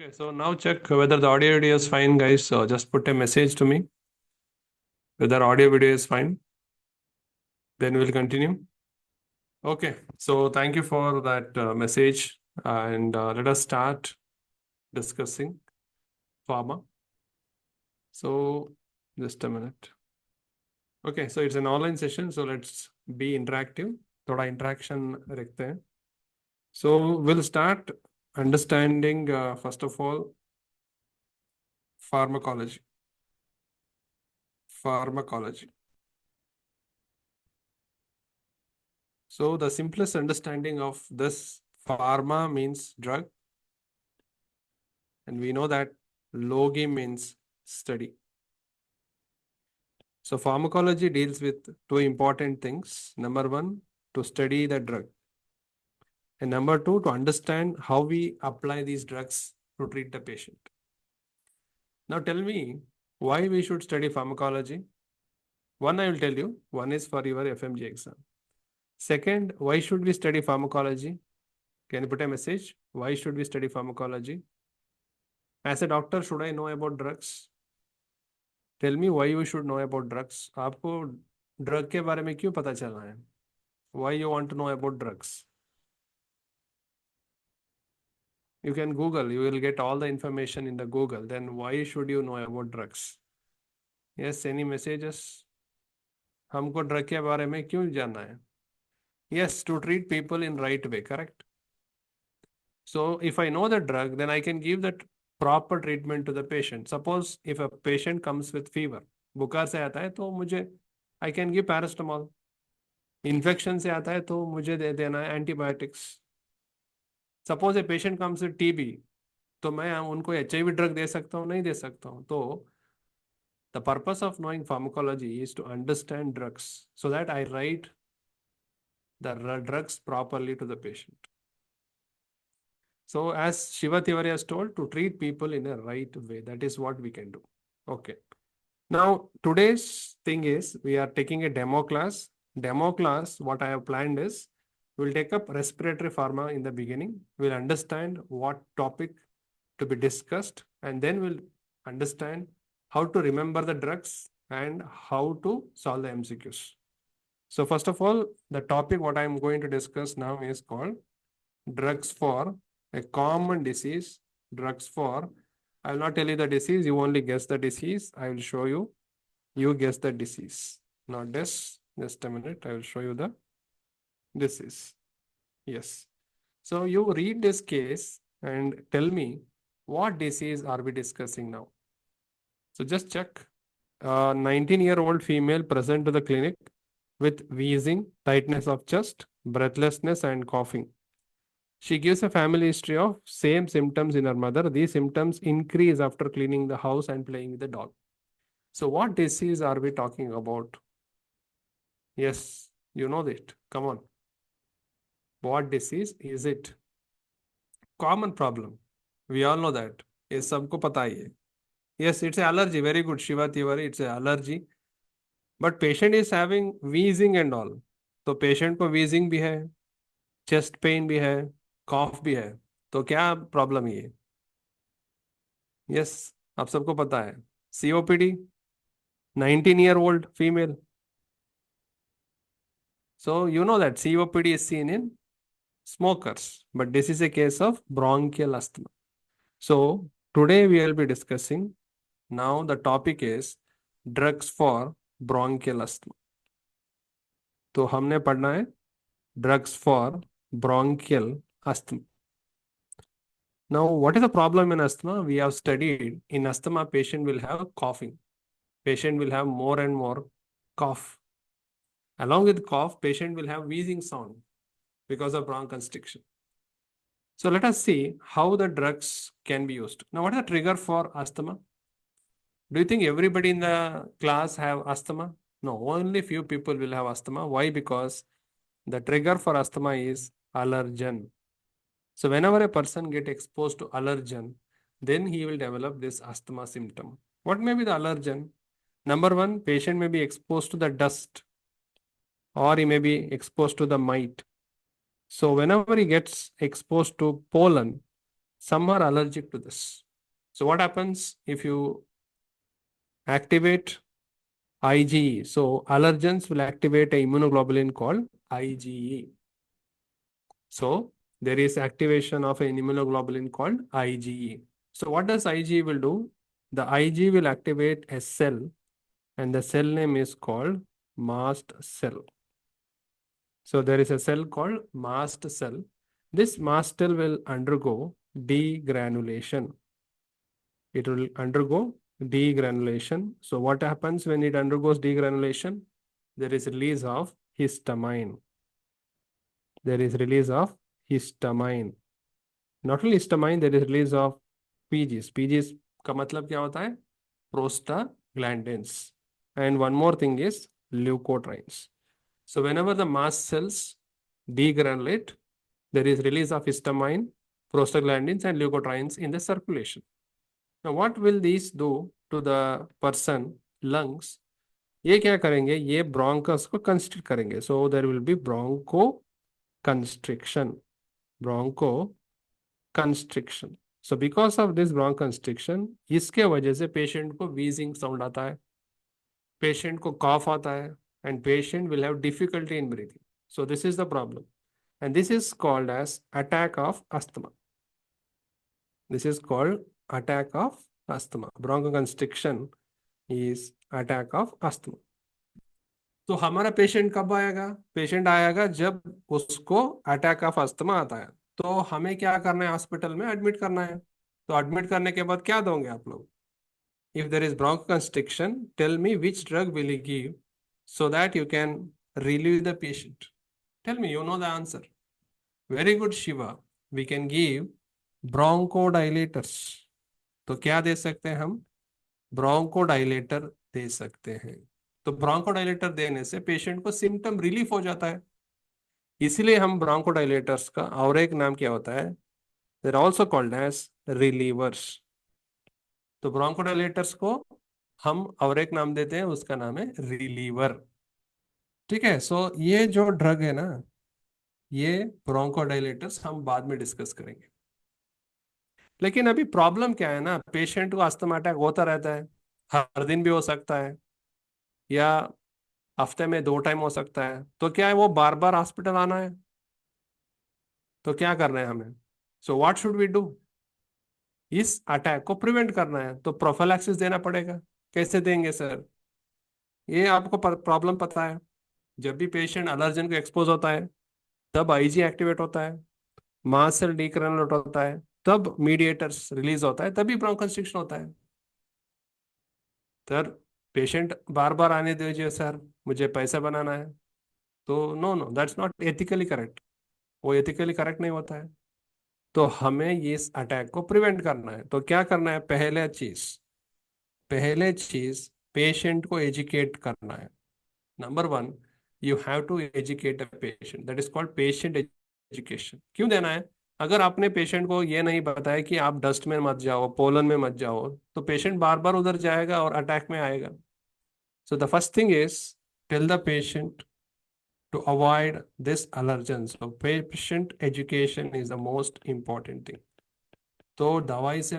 Okay, so now check whether the audio video is fine, guys. So just put a message to me whether audio video is fine. Then we'll continue. Okay, so thank you for that message, and let us start discussing pharma. So just a minute. Okay, so it's an online session, so let's be interactive. थोड़ा interaction रखते हैं. So we'll start understanding first of all pharmacology. Pharmacology. So the simplest understanding of this, pharma means drug, and we know that logi means study. So pharmacology deals with two important things. Number one, to study the drug. And number two, to understand how we apply these drugs to treat the patient. Now tell me why we should study pharmacology. One, I will tell you. One is for your FMG exam. Second, why should we study pharmacology? Can you put a message? Why should we study pharmacology? As a doctor, should I know about drugs? Tell me why you should know about drugs. आपको drug के बारे में क्यों पता चलना है? Why you want to know about drugs? You can Google. You will get all the information in the Google. Then why should you know about drugs? Yes, any messages? हमको drug के बारे में क्यों जानना है? Yes, to treat people in right way, correct? So if I know the drug, then I can give that proper treatment to the patient. Suppose if a patient comes with fever, बुखार से आता है तो मुझे I can give paracetamol. Infection से आता है तो मुझे दे देना है antibiotics. Suppose a patient comes with TB, तो मैं उनको HIV ड्रग दे सकता हूँ? नहीं दे सकता हूँ. तो the purpose of knowing pharmacology is to understand drugs so that I write the drugs properly to the patient. So as Shiva Tiwari has told, to treat people in a right way. That is what we can do. Okay. Now today's thing is we are taking a demo class. Demo class, what I have planned is we'll take up respiratory pharma in the beginning. We'll understand what topic to be discussed, and then we'll understand how to remember the drugs and how to solve the MCQs. So first of all, the topic what I'm going to discuss now is called drugs for a common disease. Drugs for, I will not tell you the disease, you only guess the disease. I will show you. You guess the disease. Not this. Just a minute. I will show you the disease. Yes. So you read this case and tell me what disease are we discussing now. So just check. 19-year-old female present to the clinic with wheezing, tightness of chest, breathlessness, and coughing. She gives a family history of same symptoms in her mother. These symptoms increase after cleaning the house and playing with the dog. So what disease are we talking about? Yes, you know that. Come on. What disease is it? Common problem. We all know that. Yes, सबको पता ही है. Yes, it's an allergy. Very good, Shiva Tiwari. It's an allergy. But patient is having wheezing and all. तो patient को wheezing भी है, chest pain भी है, cough भी है. तो क्या problem ये? Yes, आप सबको पता है. COPD, 19-year-old female. So you know that COPD is seen in smokers, but this is a case of bronchial asthma. So today we will be discussing, now the topic is drugs for bronchial asthma. तो हमने पढ़ना है drugs for bronchial asthma. Now what is the problem in asthma? We have studied in asthma patient will have coughing. Patient will have more and more cough. Along with cough, patient will have wheezing sound because of bronchoconstriction. So let us see how the drugs can be used. Now, what is the trigger for asthma? Do you think everybody in the class have asthma? No, only few people will have asthma. Why? Because the trigger for asthma is allergen. So whenever a person get exposed to allergen, then he will develop this asthma symptom. What may be the allergen? Number one, patient may be exposed to the dust, or he may be exposed to the mite. So whenever he gets exposed to pollen, Some are allergic to this. So what happens if you activate IgE? So allergens will activate a immunoglobulin called IgE. So there is activation of an immunoglobulin called IgE. So what does IgE will do? The IgE will activate a cell, and the cell name is called mast cell. So there is a cell called mast cell. This mast cell will undergo degranulation. It will undergo degranulation. So what happens when it undergoes degranulation? There is release of histamine. There is release of histamine. Not only histamine, there is release of PGs. PGs का मतलब क्या होता है? Prostaglandins. And one more thing is leukotrienes. So whenever the mast cells degranulate, there is release of histamine, prostaglandins, and leukotrienes in the circulation. Now, what will these do to the person lungs? ये क्या करेंगे? ये bronchus को constrict करेंगे. So there will be bronchoconstriction. Bronchoconstriction. So because of this bronchoconstriction, इसके वजह से patient को wheezing साउंड आता है, पेशेंट को कॉफ आता है, and patient will have difficulty in breathing. So this is the problem. And this is called as attack of asthma. This is called attack of asthma. Bronchoconstriction is attack of asthma. तो हमारा patient कब आएगा? Patient आएगा जब उसको attack of asthma आता है. तो हमें क्या करना है? हॉस्पिटल में एडमिट करना है. तो एडमिट करने के बाद क्या दोगे आप लोग? If there is bronchoconstriction, tell me which drug will you give so that you can relieve the patient. Tell me, you know the answer. Very good, Shiva. We can give bronchodilators. तो क्या दे सकते हैं हम? Bronchodilator दे सकते हैं. तो bronchodilator देने से पेशेंट को सिम्टम रिलीफ हो जाता है. इसलिए हम ब्रोंकोडाइलेटर्स का और एक नाम क्या होता है? They are also called as relievers. तो ब्रोंकोडाइलेटर्स को हम और एक नाम देते हैं, उसका नाम है रिलीवर. ठीक है. सो ये जो ड्रग है ना, ये ब्रोंकोडाइलेटर्स हम बाद में डिस्कस करेंगे. लेकिन अभी प्रॉब्लम क्या है ना, पेशेंट को अस्थमा अटैक होता रहता है. हर दिन भी हो सकता है, या हफ्ते में 2 टाइम हो सकता है. तो क्या है, वो बार बार हॉस्पिटल आना है? तो क्या करना है हमें? So what should we do? इस अटैक को प्रिवेंट करना है, तो प्रोफिलैक्सिस देना पड़ेगा. कैसे देंगे सर? ये आपको प्रॉब्लम पता है. जब भी पेशेंट एलर्जन को एक्सपोज होता है, तब आईजी एक्टिवेट होता है, मास्ट सेल डीग्रैनुलेट होता है, तब मीडिएटर्स रिलीज होता है, तभी ब्रोंकोकंस्ट्रिक्शन होता है. सर, पेशेंट बार बार आने दीजिए सर, मुझे पैसा बनाना है. तो no no, that's not ethically correct. वो एथिकली करेक्ट नहीं होता है. तो हमें ये इस अटैक को प्रिवेंट करना है. तो क्या करना है? पहले चीज पेशेंट को एजुकेट करना है. Number 1, you have to educate a patient. That is called patient education. क्यों देना है? अगर आपने पेशेंट को ये नहीं बताया कि आप डस्ट में मत जाओ, पोलन में मत जाओ, तो पेशेंट बार बार उधर जाएगा और अटैक में आएगा. So the first thing is tell the patient to avoid this allergen. So patient education is the most important thing. तो दवाई से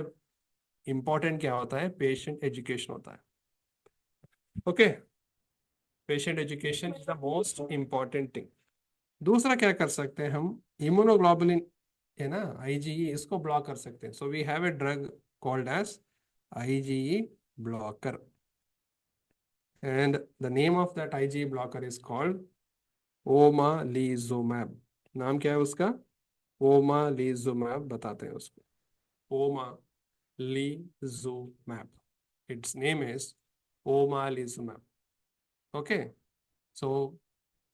important क्या होता है? पेशेंट एजुकेशन होता है. Okay, patient education is the most important thing. दूसरा क्या कर सकते हैं हम? इम्यूनोग्लोबुलिन है ना, आईजीई, इसको ब्लॉक कर सकते हैं. So we have a drug called as IgE blocker, and the name of that IgE blocker is called omalizumab. नाम क्या है उसका? ओमालिजुमैब बताते हैं उसको. Omalizumab. Its name is omalizumab. Okay, so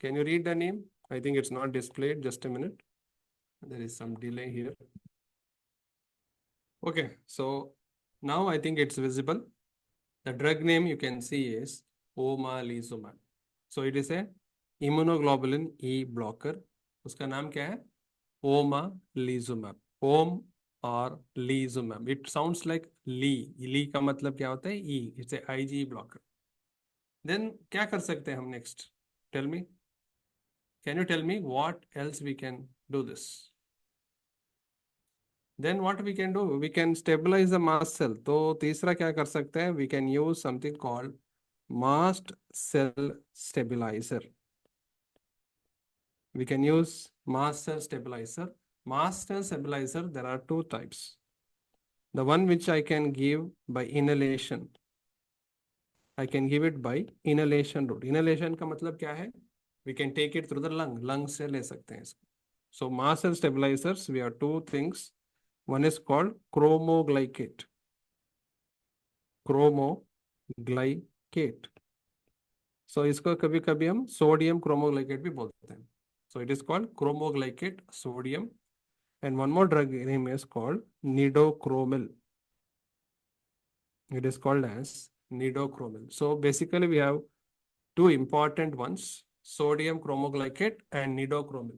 can you read the name? I think it's not displayed. Just a minute. There is some delay here. Okay, so now I think it's visible. The drug name you can see is omalizumab. So it is a immunoglobulin E blocker. उसका नाम क्या है? omalizumab. Om और lizumab. It sounds like Lee. Lee का मतलब क्या होता है? E. It's a IgE blocker. Then क्या कर सकते हैं हम next? Tell me. Can you tell me what else we can do this? Then what we can do, we can stabilise the mast cell. तो तीसरा क्या कर सकते हैं, we can use something called mast cell stabiliser. We can use mast cell stabilizer. Mast cell stabilizer, there are two types. The one which I can give by inhalation, I can give it by inhalation route. Inhalation का मतलब क्या है, we can take it through the lung से ले सकते हैं इसको. So mast cell stabilizers, we have two things. One is called chromoglycate. Chromoglycate. So इसको कभी कभी हम सोडियम क्रोमोग्लाइकेट भी बोलते हैं. So it is called chromoglycate sodium. And one more drug name is called nidochromil. It is called as nidochromil. So basically we have two important ones, sodium chromoglycate and nidochromil.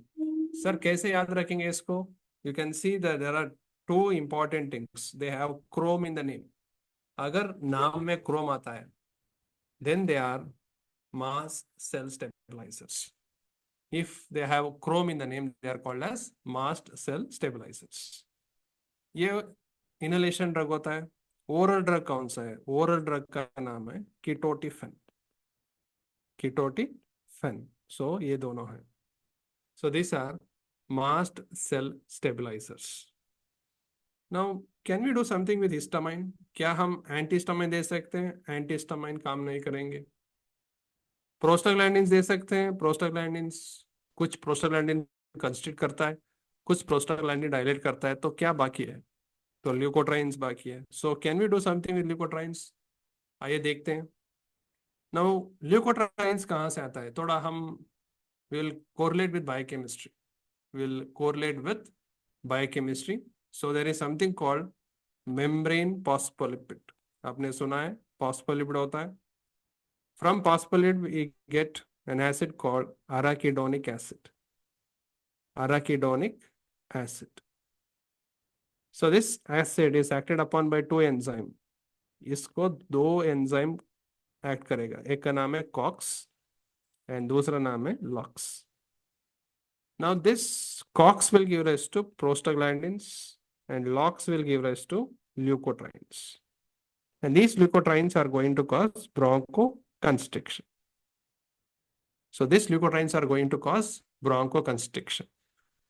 Sir, कैसे याद रखेंगे इसको? You can see that there are two important things. They have chrome in the name. अगर नाम में chrome आता है, then they are mast cell stabilizers. If they have chrome in the name, they are called as mast cell stabilizers. ये inhalation drug होता है. Oral drug कौन सा है? ओरल ड्रग का नाम है कीटोटिफेन. कीटोटिफेन. सो ये दोनों है. So this are mast cell stabilisers. Now can we do something with histamine? क्या हम एंटीहिस्टामाइन दे सकते हैं? एंटीहिस्टामाइन काम नहीं करेंगे. प्रोस्टाग्लैंडिन्स दे सकते हैं. प्रोस्टाग्लैंडिन्स, कुछ प्रोस्टाग्लैंडिन कंस्ट्रिक्ट करता है, कुछ प्रोस्टाग्लैंडिन डायलेट करता है. तो क्या बाकी है? तो ल्यूकोट्राइन्स बाकी है. So can we do something with leukotrienes? आइए देखते हैं. नाउ ल्यूकोट्राइन्स कहाँ से आता है? थोड़ा हम will correlate with biochemistry. Will correlate with biochemistry. So there is something called membrane phospholipid. आपने सुना है फॉस्फोलिपिड होता है. From phospholipid we get an acid called arachidonic acid. Arachidonic acid. So this acid is acted upon by two enzyme. इसको दो enzyme act करेगा. एक का नाम है कॉक्स एंड दूसरा नाम है LOX. Now this COX will give rise to prostaglandins and LOX will give rise to leukotrienes. And these leukotrienes are going to cause bronchoconstriction. So these leukotrienes are going to cause bronchoconstriction.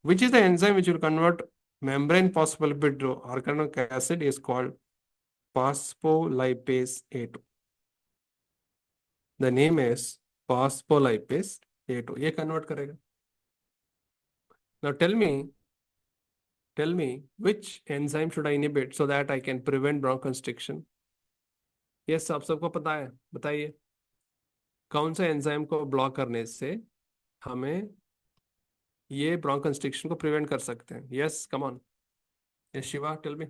Which is the enzyme which will convert membrane phospholipid to organic acid is called phospholipase A2. The name is phospholipase A2. ये convert करेगा. Now tell me which enzyme should I inhibit so that I can prevent bronchoconstriction? Yes, आप सबको पता है. बताइए कौन सा enzyme को ब्लॉक करने से हमें ये ब्रोंकोकंस्ट्रिक्शन को प्रिवेंट कर सकते हैं? Yes, come on. Yes Shiva, tell me.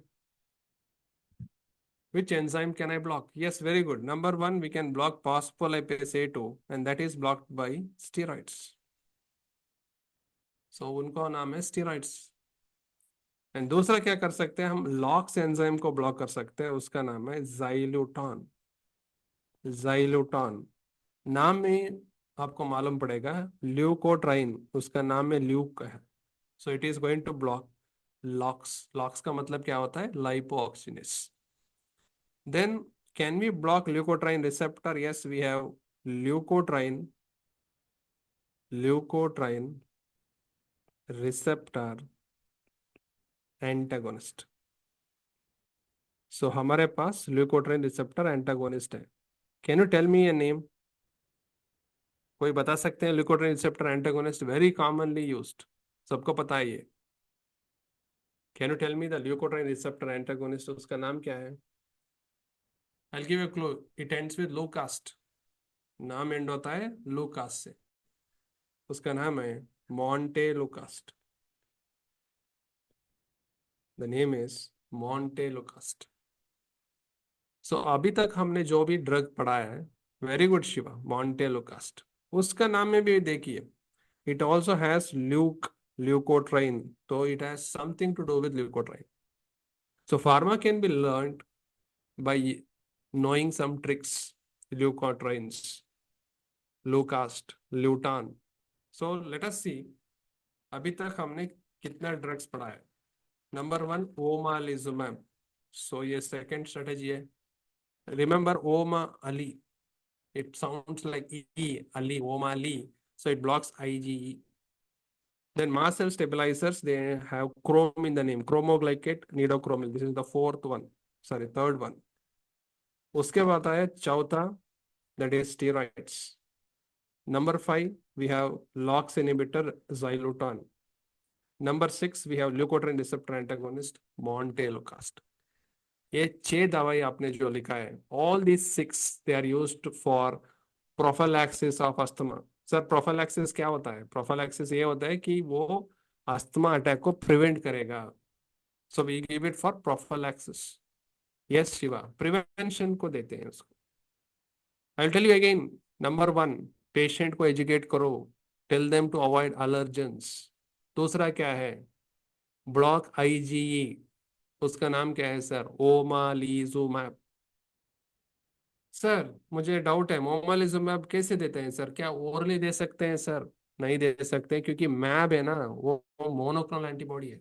Which enzyme can I block? Yes, very good. Number one, we can block phospholipase A2 and that is blocked by steroids. So उनको नाम है steroids. एंड दूसरा क्या कर सकते हैं हम? लॉक्स एंजाइम को ब्लॉक कर सकते हैं. उसका नाम है ज़ाइलूटॉन. ज़ाइलूटॉन नाम में आपको मालूम पड़ेगा. ल्यूकोट्राइन उसका नाम में ल्यूक है. So it is going to block lox. Lox का मतलब क्या होता है? Lipoxygenase. Then can we block leukotriene receptor? Yes, we have leukotriene receptor antagonist. So हमारे पास ल्यूकोट्राइन रिसेप्टर एंटागोनिस्ट है. Can you tell me a name? कोई बता सकते हैं? Leukotriene receptor antagonist very commonly used, सबको पता है ये. Can you tell me the leukotriene receptor antagonist? उसका नाम क्या है? I'll give you a clue. It ends with Lucast. नाम एंड होता है लूकास्ट से. उसका नाम है Montelukast. The name is Montelukast. So अभी तक हमने जो भी ड्रग पढ़ा है, वेरी गुड शिवा, Montelukast. उसका नाम में भी देखिए, it also has leukotriene. So it has something to do with leukotriene. So pharma can be learned by knowing some tricks. Leukotrienes, Lucast, Lutan. So let us see, अभी तक हमने कितना drugs पढ़ा है. नंबर वन ओमालिजुमैब, सो ये second strategy है. Remember ओमा Ali, it sounds like E, Ali, Omali, so it blocks IgE. Then mast cell stabilizers, they have chrome in the name, chromoglycate, nidochromyl. This is the fourth one, sorry, third one. उसके बाद आया चौथा, that is steroids. Number 5, we have LOX inhibitor, xyloton. Number 6, we have leukotriene receptor antagonist, montelukast. ये 6 दवाई आपने जो लिखा है, all these 6 they are used for prophylaxis of asthma. Sir prophylaxis क्या होता है? प्रोफाइलैक्सिस ये होता है कि वो अस्थमा अटैक को प्रिवेंट करेगा. So we give it for prophylaxis. Yes Shiva, prevention को देते हैं उसको. I will tell you again. Number one, patient को एजुकेट करो, tell them to avoid allergens. दूसरा क्या है? ब्लॉक आईजीई, उसका नाम क्या है सर? ओमालिजुमैब. सर मुझे डाउट है, मोमालिजुमैब कैसे देते हैं सर? क्या ओरली दे सकते हैं सर? नहीं दे सकते, क्योंकि मैब है ना, वो मोनोक्लोनल एंटीबॉडी है.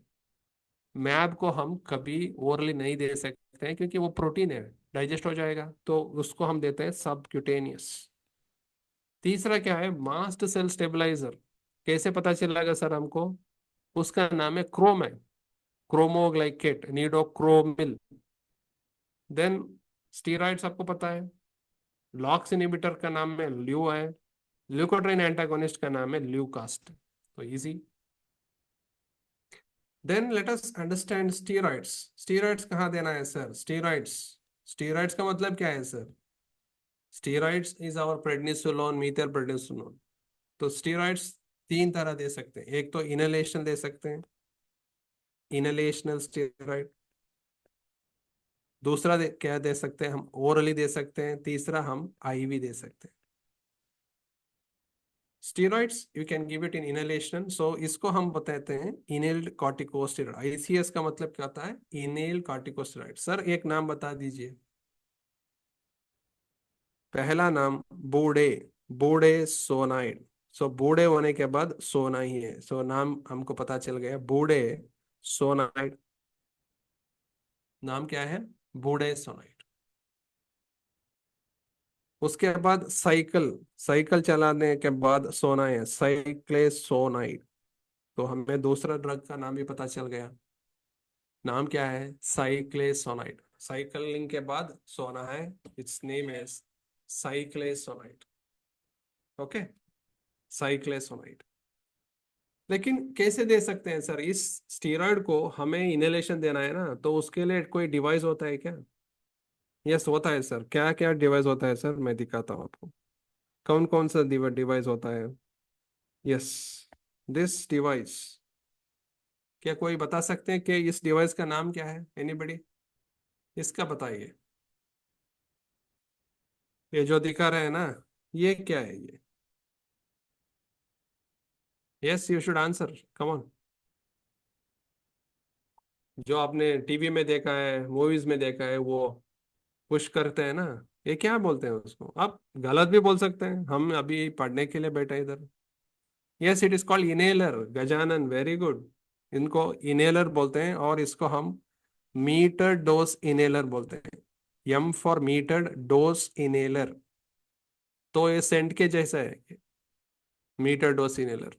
मैब को हम कभी ओरली नहीं दे सकते हैं, क्योंकि वो प्रोटीन है, डाइजेस्ट हो जाएगा, तो उसको हम देते हैं सबक्यूटेनियस. तीसरा क्या है? Mast cell stabiliser. कैसे पता चलेगा सर हमको? उसका नाम है क्रोम है, क्रोमोग्लाइकेट, नीडोक्रोमिल. देन स्टीरॉइड्स आपको पता है, लॉक्स इनहिबिटर का नाम है ल्यू है, ल्यूकोट्राइन एंटागोनिस्ट का नाम है ल्यूकास्ट. तो easy. Then let us understand steroids. Steroids कहाँ देना है सर? स्टीरॉइड्स, स्टीरॉइड्स का मतलब क्या है sir? Steroids is our prednisolone, methyl prednisolone. तो स्टीरॉइड्स 3 तरह दे सकते हैं. एक तो इनहेलेशन दे सकते हैं, इनहेलेशनल स्टीरॉइड. दूसरा क्या दे सकते हैं हम? ओरली दे सकते हैं. तीसरा हम आईवी दे सकते हैं. Steroids you can give it in inhalation, so इसको हम बताते हैं इनहेल्ड कॉर्टिकोस्टेरॉइड. आईसीएस का मतलब क्या होता है? Inhaled corticosteroid. सर एक नाम बता दीजिए. पहला नाम बूढ़े, बूढ़े सोनाइड. सो बूढ़े होने के बाद सोना ही है, सो नाम हमको पता चल गया, बूढ़े सोनाइड. नाम क्या है? बूढ़े सोनाइड. उसके बाद साइकिल, साइकिल चलाने के बाद सोना है, साइक्लेसोनाइड. तो हमें दूसरा ड्रग का नाम भी पता चल गया. नाम क्या है? साइक्लेसोनाइड. साइकिलिंग के बाद सोना है, इट्स नेम इज साइक्लेसोनाइड. ओके, साइक्लेसोनाइड. लेकिन कैसे दे सकते हैं सर इस स्टीरॉयड को? हमें इनहेलेशन देना है ना, तो उसके लिए कोई डिवाइस होता है क्या? यस होता है सर. क्या क्या डिवाइस होता है सर? मैं दिखाता हूँ आपको. कौन कौन सा डिवाइस होता है? Yes, this device. क्या कोई बता सकते हैं कि इस डिवाइस का नाम क्या है? एनीबडी? इसका बताइए. ये जो दिखा रहे हैं ना, ये क्या है ये? Yes, you should answer, come on. जो आपने टीवी में देखा है, मूवीज में देखा है, वो पुश करते हैं ना, ये क्या बोलते हैं उसको? आप गलत भी बोल सकते हैं, हम अभी पढ़ने के लिए बैठे हैं इधर. Yes, it is called inhaler. Gajanan, very good. इनको इनहेलर बोलते हैं, और इसको हम मीटर डोज इनहेलर बोलते हैं. M for meter dose inhaler. तो ये सेंट के जैसा है, मीटर डोज इनहेलर.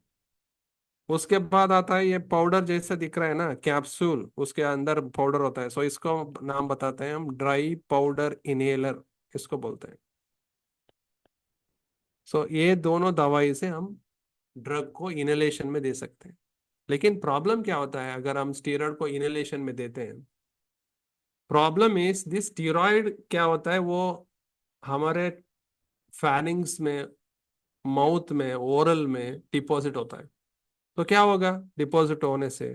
उसके बाद आता है ये पाउडर जैसा दिख रहा है ना, कैप्सूल, उसके अंदर पाउडर होता है, सो इसको नाम बताते हैं हम ड्राई पाउडर इनहेलर, इसको बोलते हैं. सो ये दोनों दवाई से हम ड्रग को इनहेलेशन में दे सकते हैं. लेकिन प्रॉब्लम क्या होता है अगर हम स्टीरॉयड को इनहेलेशन में देते हैं? प्रॉब्लम इज दिस स्टीरॉयड क्या होता है, वो हमारे फैनिंग्स में, माउथ में, ओरल में डिपॉजिट होता है. तो क्या होगा? डिपॉजिट होने से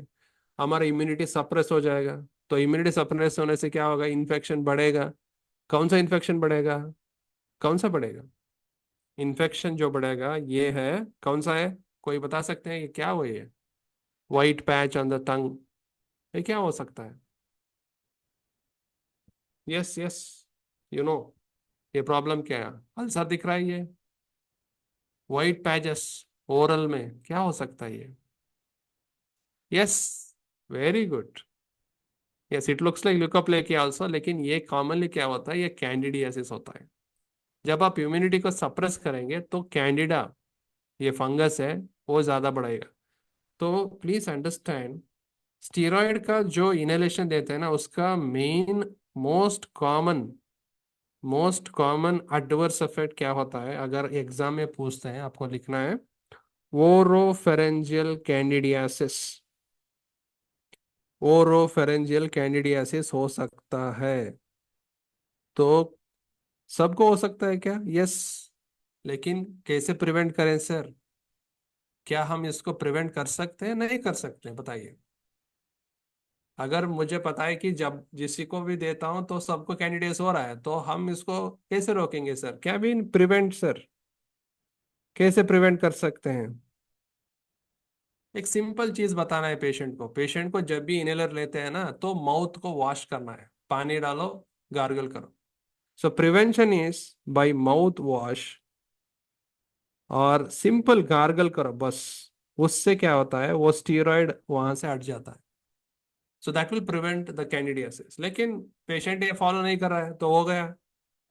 हमारा इम्यूनिटी सप्रेस हो जाएगा. तो इम्यूनिटी सप्रेस होने से क्या होगा? इन्फेक्शन बढ़ेगा. कौन सा इन्फेक्शन बढ़ेगा? कौन सा बढ़ेगा? इन्फेक्शन जो बढ़ेगा ये है, कौन सा है? कोई बता सकते हैं ये क्या हो? ये white patch on the tongue, ये क्या हो सकता है? यस यस, यू नो, ये प्रॉब्लम क्या है? अल्सर दिख रहा है ये, वाइट पैचेस ओरल में, क्या हो सकता है ये? Yes, very good. Yes, it looks like leukoplakia also, लेकिन ये कॉमनली क्या होता है, ये कैंडिडियासिस होता है। जब आप इम्यूनिटी को सप्रेस करेंगे तो कैंडिडा, ये फंगस है, वो ज्यादा बढ़ेगा। तो प्लीज अंडरस्टैंड, स्टीरॉयड का जो इनहेलेशन देते हैं ना, उसका main most common adverse effect क्या होता है, अगर एग्जाम में पूछते हैं आपको लिखना है, ओरोफेरेंजियल कैंडिडियासिस। ओरोफेरेंजियल कैंडिडियासिस हो सकता है। तो सबको हो सकता है क्या? यस। लेकिन कैसे प्रिवेंट करें सर? क्या हम इसको प्रिवेंट कर सकते हैं, नहीं कर सकते, बताइए। अगर मुझे पता है कि जब जिसी को भी देता हूं तो सबको कैंडिडेट्स हो रहा है, तो हम इसको कैसे रोकेंगे सर? क्या भी प्रिवेंट सर, कैसे प्रिवेंट कर सकते हैं? एक सिंपल चीज बताना है पेशेंट को जब भी इनहेलर लेते हैं ना, तो माउथ को वॉश करना है, पानी डालो, गार्गल करो। सो prevention is by mouth wash, और सिंपल गार्गल करो बस। उससे क्या होता है, वो स्टीरॉयड वहां से हट जाता है। So that will prevent the candidiasis. लेकिन पेशेंट ये फॉलो नहीं कर रहा है तो हो गया।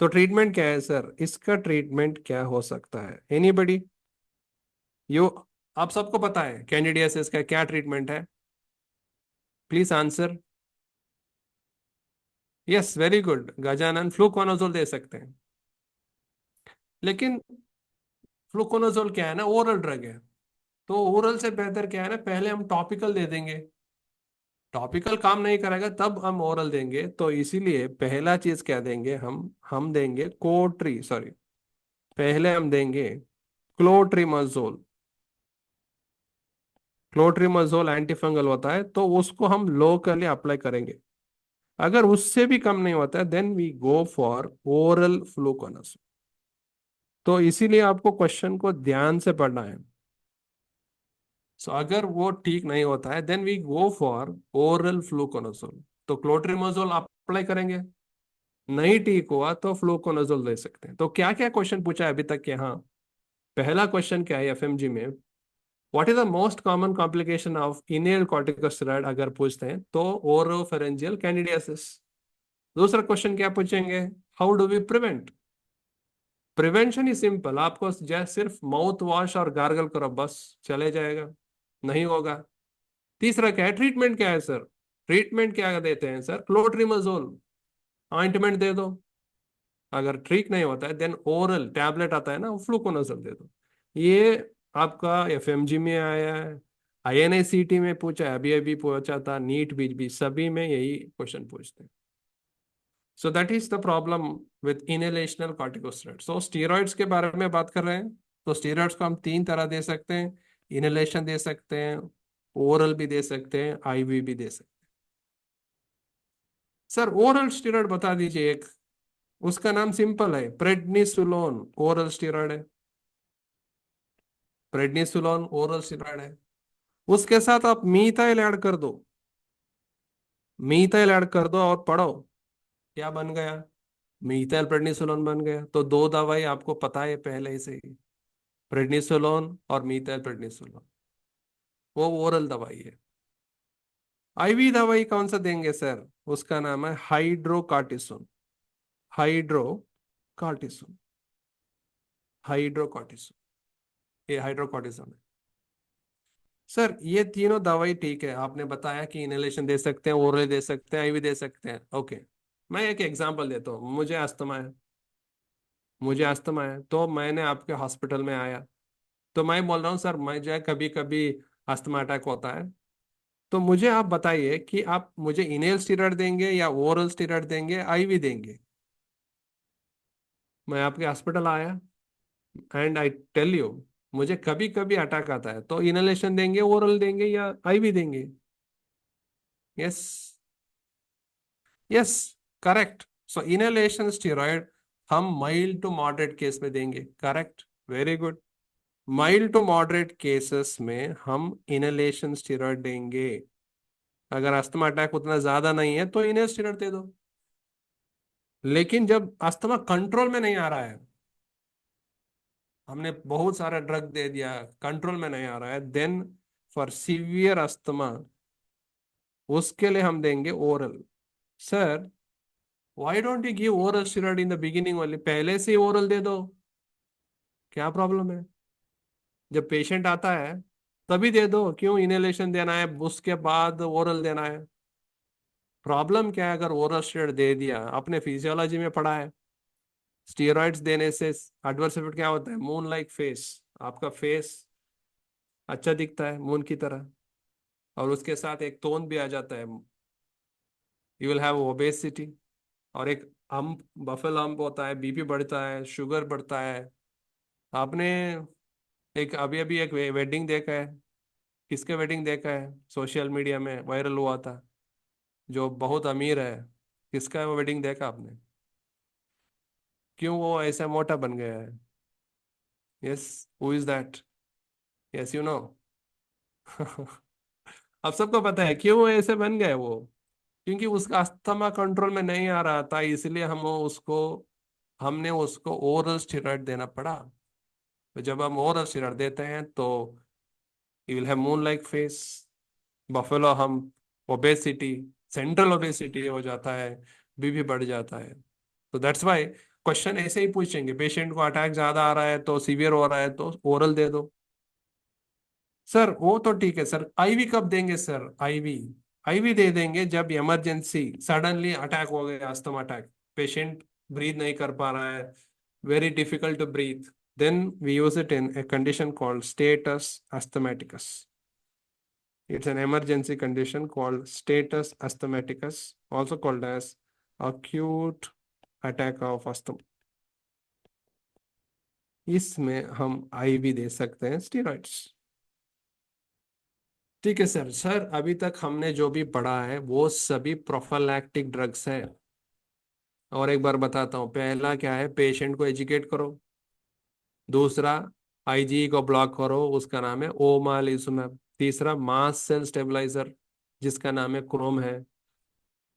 तो ट्रीटमेंट क्या है सर? इसका ट्रीटमेंट क्या हो सकता है? एनीबडी? यू, आप सबको पता है कैंडिडियासिस का क्या ट्रीटमेंट है? Please answer. Yes, very good, Gajanan, fluconazole दे सकते हैं। लेकिन फ्लूकोनाजोल क्या है ना, ओरल ड्रग है। तो ओरल से बेहतर क्या है ना, पहले हम टॉपिकल दे देंगे। टॉपिकल काम नहीं करेगा तब हम ओरल देंगे, तो इसीलिए पहला चीज क्या देंगे हम देंगे कोट्री सॉरी पहले हम देंगे क्लोट्रिमाजोल। क्लोट्रिमाजोल एंटीफंगल होता है, तो उसको हम लोकली अप्लाई करेंगे। अगर उससे भी कम नहीं होता है, then we go for oral fluconazole. तो इसीलिए आपको क्वेश्चन को ध्यान से पढ़ना है। सो अगर वो ठीक नहीं होता है, then we go for oral fluconazole. तो क्लोट्रिमाजोल अप्लाई करेंगे, नहीं ठीक हुआ तो फ्लूकोनाजोल दे सकते हैं। तो क्या क्या क्वेश्चन पूछा है अभी तक के? हाँ, पहला क्वेश्चन क्या है एफएमजी में, what is the most common complication of inhale corticosteroid, अगर पूछते हैं तो ओरोफेरेंजियल कैंडिडियासिस। दूसरा क्वेश्चन क्या पूछेंगे, how do we prevent? Prevention ही सिंपल, आपको सिर्फ माउथ वॉश और गार्गल करो बस, चले जाएगा, नहीं होगा। तीसरा क्या है, ट्रीटमेंट क्या है सर? ट्रीटमेंट क्या देते हैं सर? क्लोट्रिमाजोल ऑइंटमेंट दे दो। अगर ठीक नहीं होता है, देन ओरल टैबलेट आता है ना, फ्लूकोनाजोल दे दो। ये आपका एफएमजी में आया है, आईएनआईसीटी में पूछा है, अभी अभी पूछा था, नीट भी सभी में यही क्वेश्चन पूछते हैं। सो that is the problem with inhalational corticosteroid. So steroids के बारे में बात कर रहे हैं, तो स्टीरॉइड्स को हम तीन तरह दे सकते हैं। इनहेलेशन दे सकते हैं, ओरल भी दे सकते हैं, आईवी भी दे सकते हैं। सर ओरल स्टीरॉइड बता दीजिए एक। उसका नाम सिंपल है, प्रेडनिसोलोन ओरल स्टीरॉइड है। प्रेडनिसोलोन ओरल स्टीरॉइड है। उसके साथ आप मीथाइल ऐड कर दो, मीथाइल ऐड कर दो और पढ़ो, क्या बन गया? मीथाइल प्रेडनिसोलोन बन गया। तो दो दवाई आपको पता है पहले से ही, प्रेडनिसोलोन और मीथाइल प्रेडनिसोलोन, वो ओरल दवाई है। आईवी दवाई कौन सा देंगे सर? उसका नाम है हाइड्रोकार्टिसोन। हाइड्रोकार्टिसोन, हाइड्रोकार्टिसोन, ये हाइड्रोकार्टिसोन है। सर ये तीनों दवाई ठीक है, आपने बताया कि इनहेलेशन दे सकते हैं, ओरल दे सकते हैं, आईवी दे सकते हैं, ओके। मैं एक एग्जांपल देता हूँ, मुझे अस्थमा है, तो मैंने आपके हॉस्पिटल में आया, तो मैं बोल रहा हूँ सर मुझे कभी कभी अस्थमा अटैक होता है। तो मुझे आप बताइए कि आप मुझे इनहेल स्टीरॉयड देंगे या ओरल स्टीरॉयड देंगे, आईवी देंगे? मैं आपके हॉस्पिटल आया एंड आई टेल यू, मुझे कभी कभी अटैक आता है, तो इनहेलेशन देंगे, ओरल देंगे या आईवी देंगे? Yes, yes, correct. So inhalation steroid हम माइल्ड टू मॉडरेट केस में देंगे, correct, very good. Mild to moderate cases में हम इनहेलेशन स्टीरॉयड देंगे। अगर अस्थमा अटैक उतना ज्यादा नहीं है तो इनहेल स्टीरॉयड दे दो। लेकिन जब अस्थमा कंट्रोल में नहीं आ रहा है, हमने बहुत सारा ड्रग दे दिया, कंट्रोल में नहीं आ रहा है, देन फॉर सीवियर अस्थमा उसके लिए हम देंगे oral. Sir, why don't you give oral steroid in the beginning वाले, पहले से ही ओरल दे दो, क्या प्रॉब्लम है? जब पेशेंट आता है तभी दे दो, क्यों इनहेलेशन देना है उसके बाद ओरल देना है? प्रॉब्लम क्या है? अगर ओरल स्टेरॉइड दे दिया, अपने फिजियोलॉजी में पढ़ा है, स्टेरॉइड्स देने से एडवर्स इफेक्ट क्या होता है? मून लाइक फेस, आपका फेस अच्छा दिखता है मून की तरह, और उसके साथ एक टोन भी आ जाता है, यू विल हैव ओबेसिटी, और एक अम्प, बफल अम्प होता है, बीपी बढ़ता है, शुगर बढ़ता है। आपने एक अभी अभी एक वेडिंग देखा है, किसके वेडिंग देखा है? सोशल मीडिया में वायरल हुआ था, जो बहुत अमीर है, किसका वेडिंग देखा आपने? क्यों वो ऐसा मोटा बन गया है? Yes, who is that? Yes, you know. अब सबको पता है क्यों वो ऐसे बन गए वो, क्योंकि उसका अस्थमा कंट्रोल में नहीं आ रहा था, इसलिए हमने उसको ओरल स्टेरॉइड देना पड़ा। तो जब हम ओरल स्टेरॉइड देते हैं तो you will have moon like face, buffalo हम, ओबेसिटी, सेंट्रल ओबेसिटी हो जाता है, बीपी बढ़ जाता है। तो दैट्स व्हाई क्वेश्चन ऐसे ही पूछेंगे, पेशेंट को अटैक ज्यादा आ रहा है तो सीवियर हो रहा है तो ओरल दे दो। सर वो तो ठीक है सर, आईवी कब देंगे सर? आईवी, आईवी दे देंगे जब इमरजेंसी, सडनली अटैक हो गया, अस्थमा अटैक, पेशेंट ब्रीथ नहीं कर पा रहा है, very difficult to breathe, then we use it in a condition called status asthmaticus. It's an emergency condition called status asthmaticus, also called as acute attack of asthma. इसमें हम ivy दे सकते हैं स्टेरॉइड्स। ठीक है सर। सर, अभी तक हमने जो भी पढ़ा है वो सभी प्रोफाइलैक्टिक ड्रग्स है। और एक बार बताता हूँ, पहला क्या है? पेशेंट को एजुकेट करो। दूसरा, आईजी को ब्लॉक करो, उसका नाम है ओमालिजुमैब। तीसरा, मास सेल स्टेबलाइजर, जिसका नाम है क्रोम है।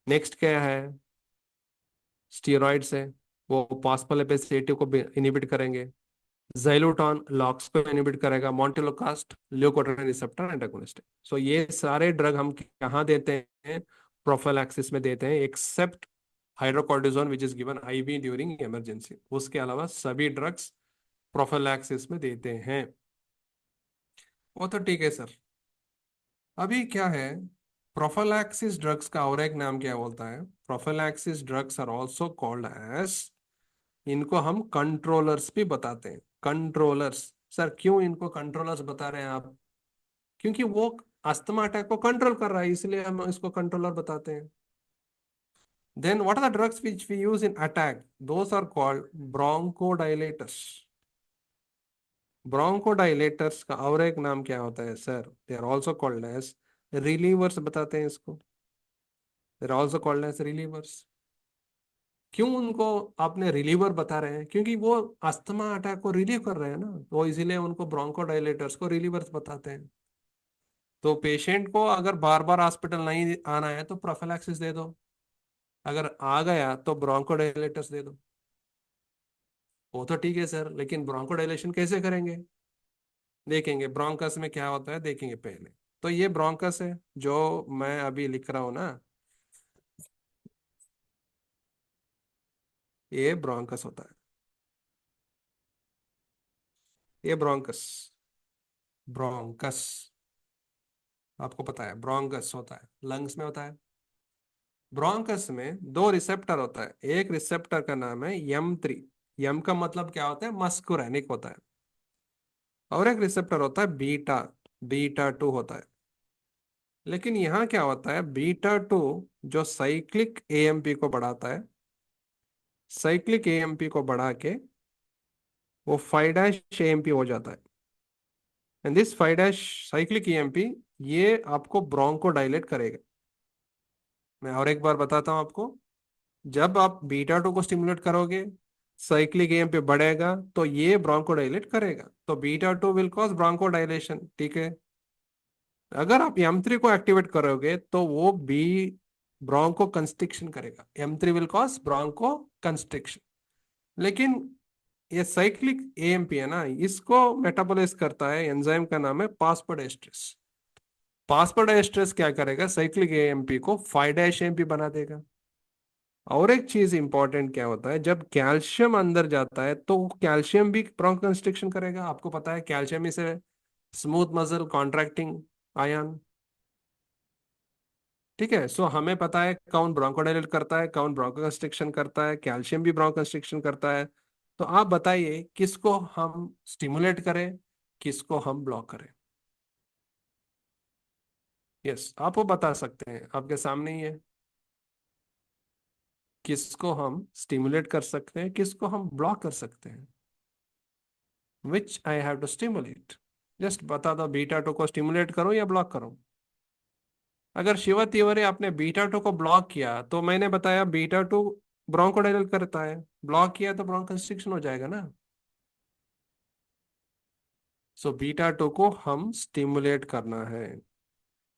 नेक्स्ट क्या है? स्टीरॉइड्स है, वो फॉस्फोलिपिड को इनिबिट करेंगे। ज़ाइलोटॉन लॉक्स को इनिबिट करेगा। मॉन्टेलोकास्ट ल्यूकोट्राइन रिसेप्टर एंटागोनिस्ट है। सो ये सारे ड्रग हम कहाँ देते हैं? प्रोफिलैक्सिस में देते हैं, except hydrocortisone which is given IV during emergency. उसके अलावा सभी ड्रग्स प्रोफिलैक्सिस में देते हैं। वो तो ठीक है सर। अभी क्या है, प्रोफिलैक्सिस ड्रग्स का और एक नाम क्या बोलता है? Prophylaxis drugs are also called as, इनको हम कंट्रोलर्स भी बताते हैं। कंट्रोलर्स। सर, क्यों इनको कंट्रोलर्स बता रहे हैं आप? क्योंकि वो अस्थमा अटैक को कंट्रोल कर रहा है, इसलिए हम इसको कंट्रोलर बताते हैं। Then what are the drugs which we use in attack? Those are called bronchodilators. Bronchodilators का और एक नाम क्या होता है sir? They are also called as relievers बताते हैं इसको। They are also called as relievers. क्यों उनको आपने रिलीवर बता रहे हैं? क्योंकि वो अस्थमा अटैक को रिलीव कर रहे हैं ना, वो इसीलिए उनको ब्रोंकोडाइलेटर्स को रिलीवर्स बताते हैं। तो पेशेंट को अगर बार बार हॉस्पिटल नहीं आना है तो प्रोफिलैक्सिस दे दो, अगर आ गया तो ब्रोंकोडाइलेटर्स दे दो। वो तो ठीक है सर, लेकिन ब्रोंकोडाइलेशन कैसे करेंगे? देखेंगे ब्रोंकस में क्या होता है, देखेंगे पहले। तो ये ब्रोंकस है जो मैं अभी लिख रहा हूं ना, ये ब्रोंकस होता है, ये ब्रोंकस, ब्रोंकस, आपको पता है ब्रोंकस होता है लंग्स में होता है। ब्रोंकस में दो रिसेप्टर होता है, एक रिसेप्टर का नाम है M3, यम का मतलब क्या होता है? मस्कुरेनिक होता है। और एक रिसेप्टर होता है बीटा, बीटा 2 होता है। लेकिन यहाँ क्या होता है, बीटा 2 जो साइक्लिक एएमपी को बढ़ाता है, साइक्लिक एएमपी को बढ़ा के वो 5' एएमपी हो जाता है। एंड दिस 5' साइक्लिक एएमपी ये आपको ब्रोंको डायलेट करेगा। मैं और एक बार बताता हूँ आपको, जब आप बीटा 2 को स्टिमुलेट करोगे, साइक्लिक एएमपी बढ़ेगा तो ये ब्रोंको डायलेट करेगा, तो beta 2 will cause bronchodilation, ठीक है। अगर आप M3 को एक्टिवेट करोगे तो वो बी ब्रोंको कंस्ट्रिक्शन करेगा, M3 will cause Bronco constriction. लेकिन ये साइक्लिक एएमपी है ना, इसको मेटाबोलाइज करता है एंजाइम का नाम है फॉस्फोडाइस्ट्रेस। फास्फोडाइस्ट्रेस क्या करेगा, साइक्लिक एएमपी को 5' एमपी बना देगा। और एक चीज इंपॉर्टेंट क्या होता है, जब कैल्शियम अंदर जाता है तो कैल्शियम भी ब्रोंकोकंस्ट्रिक्शन करेगा। आपको पता है calcium is a smooth muscle contracting ion. ठीक है, सो हमें पता है कौन ब्रोंकोडाइलेट करता है, कौन ब्रोंकोकंस्ट्रिक्शन करता है, कैल्शियम भी ब्रोंकोकंस्ट्रिक्शन करता है। तो आप बताइए किसको हम स्टिमुलेट करें, किसको हम ब्लॉक करें। यस, आप वो बता सकते हैं, आपके सामने ही है। किसको हम स्टिमुलेट कर सकते हैं, किसको हम ब्लॉक कर सकते हैं। Which I have to stimulate. Just बता दो, बीटा टू को स्टिमुलेट करो या ब्लॉक करो। अगर शिवा तिवारी आपने बीटा टू को ब्लॉक किया तो मैंने बताया बीटा टू ब्रोंकोडाइलेट करता है, ब्लॉक किया तो ब्रोंकोकंस्ट्रिक्शन हो जाएगा ना। सो बीटा टू को हम स्टिमुलेट करना है,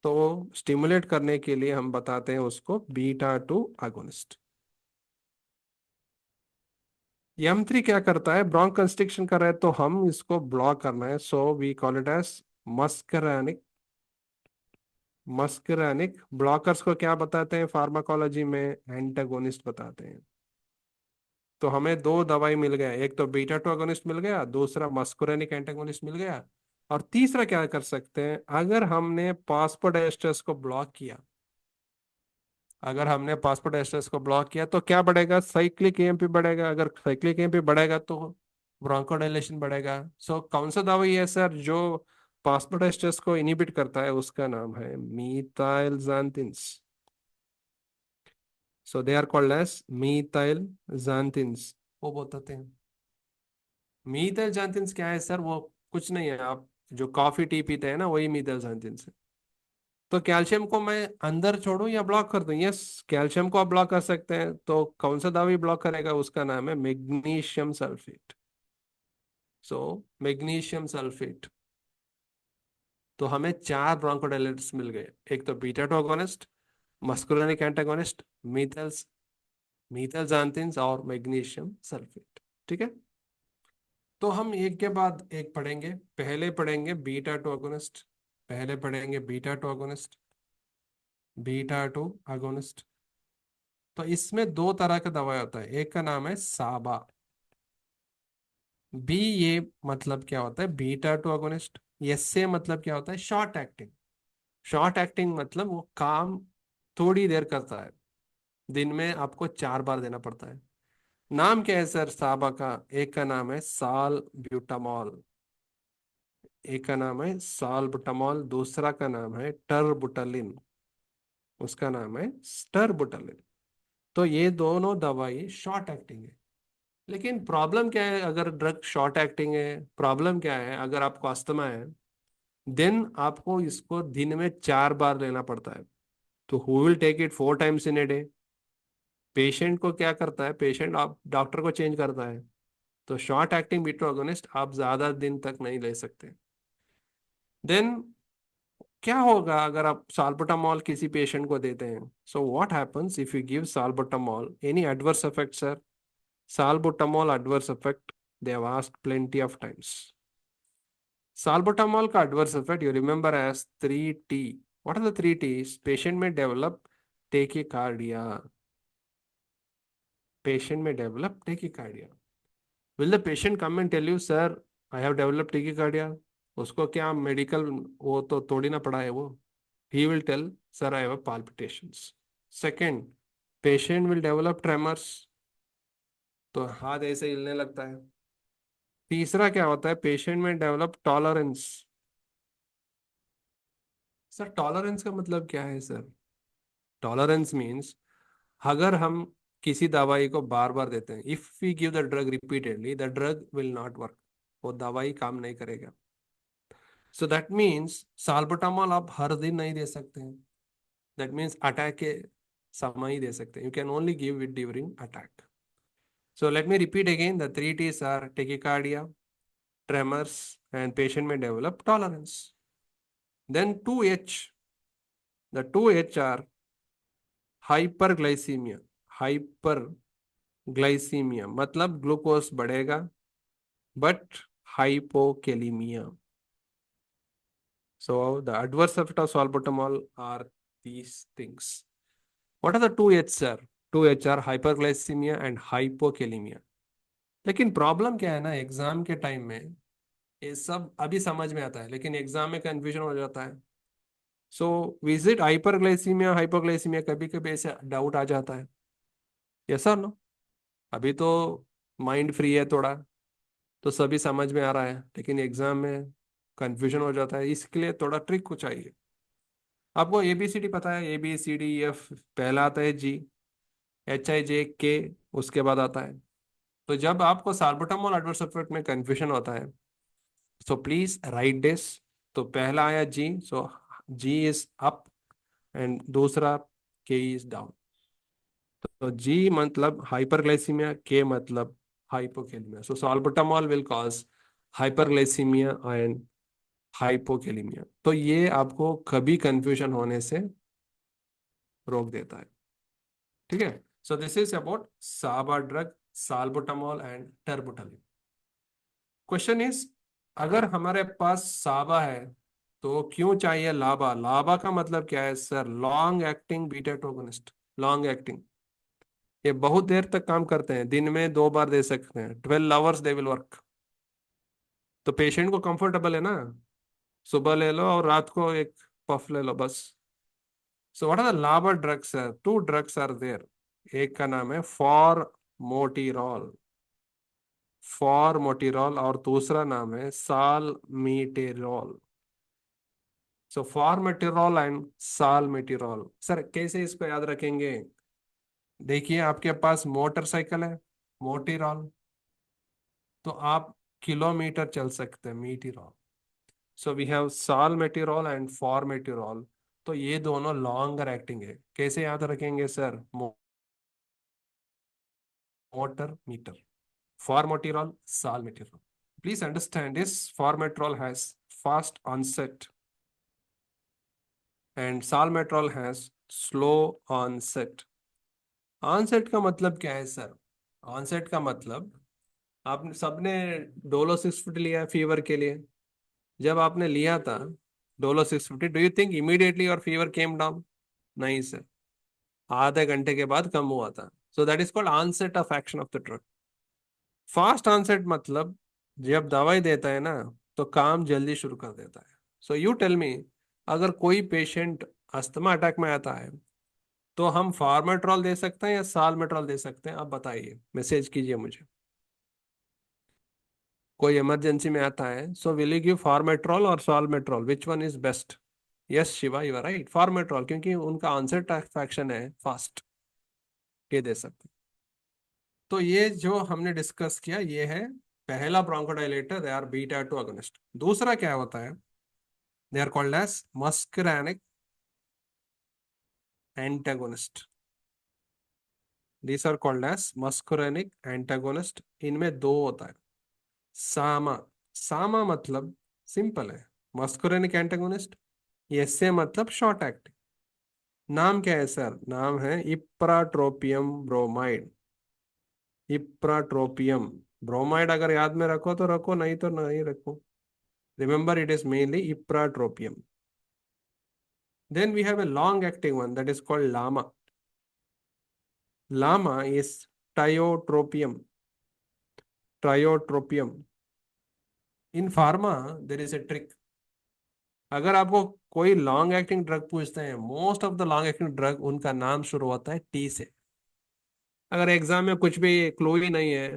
तो स्टिमुलेट करने के लिए हम बताते हैं उसको बीटा टू agonist। M3 क्या करता है, ब्रोंक कंस्ट्रिक्शन कर रहा है तो हम इसको ब्लॉक करना है, so we call it as muscarinic. Muscarinic blockers को क्या बताते हैं फार्माकोलॉजी में, एंटागोनिस्ट बताते हैं। तो हमें दो दवाई मिल गया, एक तो बीटा टू अगोनिस्ट मिल गया, दूसरा मस्कुरेनिक एंटागोनिस्ट मिल गया। और तीसरा क्या कर सकते हैं, अगर हमने फास्फोडाइएस्टर्स को ब्लॉक किया, अगर हमने फास्फोडाइएस्टर्स को ब्लॉक किया तो क्या बढ़ेगा, साइक्लिक एएमपी बढ़ेगा। अगर साइक्लिक एएमपी बढ़ेगा तो ब्रोंकोडाइलेशन बढ़ेगा। सो कौन सा दवाई है सर जो फास्फोडाइएस्टर्स को इनिबिट करता है, उसका नाम है मीथाइलजांथिन्स। सो दे आर कॉल्ड एज मीथाइलजांथिन्स, वो बताते हैं। मीथाइलजांथिन्स क्या है सर, वो कुछ नहीं है, आप जो कॉफी टी पीते हैं ना वही मीथाइलजांथिन्स है। तो कैल्शियम को मैं अंदर छोड़ूं या ब्लॉक कर दूं, यस कैल्शियम को आप ब्लॉक कर सकते हैं। तो कौन सा दवाई ब्लॉक करेगा, उसका नाम है magnesium sulphate. So magnesium sulphate. तो हमें चार ब्रोंकोडायलेटर्स मिल गए, एक तो beta two agonist, muscarinic antagonist, methyls methylxanthines और मैग्नीशियम सल्फेट। ठीक है, तो हम एक के बाद एक पढ़ेंगे। पहले पढ़ेंगे बीटा टू अगोनिस्ट, पहले पढ़ेंगे beta two agonist, beta two agonist. तो इसमें दो तरह का दवाई होता है, एक का नाम है साबा। बी ये मतलब क्या होता है, बीटा टू अगोनिस्ट। एस से मतलब क्या होता है, शॉर्ट एक्टिंग। शॉर्ट एक्टिंग मतलब वो काम थोड़ी देर करता है, दिन में आपको 4 बार देना पड़ता है। नाम क्या है सर साबा का, एक का नाम है साल ब्यूटामॉल, एक का नाम है सालबुटामॉल, दूसरा का नाम है टर्बुटालिन, उसका नाम है टर्बुटालिन। तो ये दोनों दवाई शॉर्ट एक्टिंग है। लेकिन प्रॉब्लम क्या है, अगर ड्रग शॉर्ट एक्टिंग है, प्रॉब्लम क्या है, अगर आपको अस्थमा है देन आपको इसको दिन में 4 बार लेना पड़ता है। तो who will take it 4 times in a day. Patient को क्या करता है, पेशेंट आप डॉक्टर को चेंज करता है। तो शॉर्ट एक्टिंग बीटा अगोनिस्ट आप ज्यादा दिन तक नहीं ले सकते। देन क्या होगा अगर आप साल्बुटामॉल किसी पेशेंट को देते हैं, so what happens if you give salbutamol, any adverse effect sir. Salbutamol adverse effect, they have asked plenty of times. Salbutamol का adverse effect you remember as 3T। What are the 3Ts, patient में develop tachycardia, patient में develop tachycardia. Will the patient come and tell you sir I have develop tachycardia, उसको क्या medical वो तो थोड़ी ना पड़ा है वो। he will tell sir I have palpitations। second, patient will develop tremors, तो हाथ ऐसे हिलने लगता है। तीसरा क्या होता है, पेशेंट में डेवलप टॉलरेंस। सर टॉलरेंस का मतलब क्या है सर, टॉलरेंस मीन्स अगर हम किसी दवाई को बार बार देते हैं, if we give the drug repeatedly the drug will not work, वो दवाई काम नहीं करेगा। सो दैट मीन्स साल्बुटामॉल आप हर दिन नहीं दे सकते हैं, दैट मीन्स अटैक के समय ही दे सकते हैं, you can only give it during attack. So let me repeat again, the 3Ts are tachycardia, tremors, and patient may develop tolerance. Then 2H, the 2H are hyperglycemia, hyperglycemia मतलब glucose बढ़ेगा, but हाइपोकेलीमिया। So the adverse effect of salbutamol are these things. What are the two H sir? Two H are hyperglycemia and hypokalemia. लेकिन problem क्या है ना, exam के time में ये सब अभी समझ में आता है, लेकिन एग्जाम में कंफ्यूजन हो जाता है. सो विजिट हाइपरग्लाइसीमिया हाइपोग्लाइसीमिया, कभी कभी ऐसे डाउट आ जाता है. Yes sir no. अभी तो माइंड फ्री है थोड़ा, तो सभी समझ में आ रहा है, लेकिन एग्जाम में कंफ्यूजन हो जाता है, इसके लिए थोड़ा ट्रिक को चाहिए. आपको ABCD पता है, ABCDEF, पहला आता है G, HIJK, उसके बाद आता है. तो जब आपको साल्बुटामोल एडवर्स इफेक्ट में कंफ्यूजन होता है, सो प्लीज राइट दिस. तो पहला आया G, so G is up and दूसरा K इज डाउन. तो G मतलब हाइपरग्लाइसीमिया, K मतलब hypokalemia. So salbutamol will cause hyperglycaemia and hypokalemia. तो ये आपको कभी कंफ्यूजन होने से रोक देता है. ठीक है. सो दिस इज अबाउट साबा drug, salbutamol and terbutaline. Question is, अगर हमारे पास साबा है तो क्यों चाहिए लाबा? लाबा का मतलब क्या है sir? Long acting beta agonist. Long acting, ये बहुत देर तक काम करते हैं, दिन में 2 बार दे सकते हैं, 12 आवर्स दे विल वर्क. तो पेशेंट को कंफर्टेबल है ना, सुबह ले लो और रात को एक पफ ले लो बस. So what are the LABA drugs sir? Two drugs are there. एक का नाम है फॉर्मोटिरॉल, फॉर्मोटिरॉल, और दूसरा नाम है सालमीटेरॉल. सो फॉर्मोटिरॉल एंड सालमीटेरॉल. सर कैसे इसको याद रखेंगे? देखिए आपके पास मोटरसाइकिल है, मोटिरॉल, तो आप किलोमीटर चल सकते हैं, meterol. So we have salmeterol and formoterol. तो ये दोनों लॉन्गर एक्टिंग है. कैसे याद रखेंगे sir? Motor metre, formoterol, salmeterol. Please understand this, formoterol has fast onset and salmeterol has slow onset. onset का मतलब क्या है सर? onset का मतलब, आपने सबने डोलो 650 लिया फीवर के लिए. जब आपने लिया था Dolo 650, do you think immediately और फीवर केम डाउन? नहीं सर, आधे घंटे के बाद कम हुआ था. So that is called onset of action of the drug. Fast onset मतलब जब दवाई देता है ना, तो काम जल्दी शुरू कर देता है. सो यू टेल मी, अगर कोई पेशेंट अस्थमा अटैक में आता है, तो हम फार्मेट्रॉल दे सकते हैं या सालमेट्रॉल दे सकते हैं? आप बताइए, मैसेज कीजिए मुझे. कोई इमरजेंसी में आता है, so will you give formoterol और salmeterol, which one is best? Yes Shiva, you are right, formoterol, क्योंकि उनका ऑनसेट ऑफ एक्शन है फास्ट, ये दे सकते हैं. तो ये जो हमने डिस्कस किया, ये है पहला bronchodilator, they are beta two agonist. दूसरा क्या होता है? They are called as muscarinic antagonist. These are called as muscarinic antagonist. इनमें दो होता है, सामा. सामा मतलब सिंपल है, मस्करैनिक एंटागोनिस्ट. ये से मतलब शॉर्ट एक्टिंग. नाम क्या है सर? नाम है इप्राट्रोपियम ब्रोमाइड. इप्राट्रोपियम ब्रोमाइड, अगर याद में रखो तो रखो, नहीं तो नहीं रखो. Remember, it is mainly ipratropium. Then we have a long acting one that is called LAMA. LAMA is tiotropium. Tiotropium. In pharma, there is a trick. अगर आपको कोई लॉन्ग एक्टिंग ड्रग पूछते हैं, most of the long acting drug उनका नाम शुरू होता है टी से. अगर एग्जाम में कुछ भी क्लू ही नहीं है,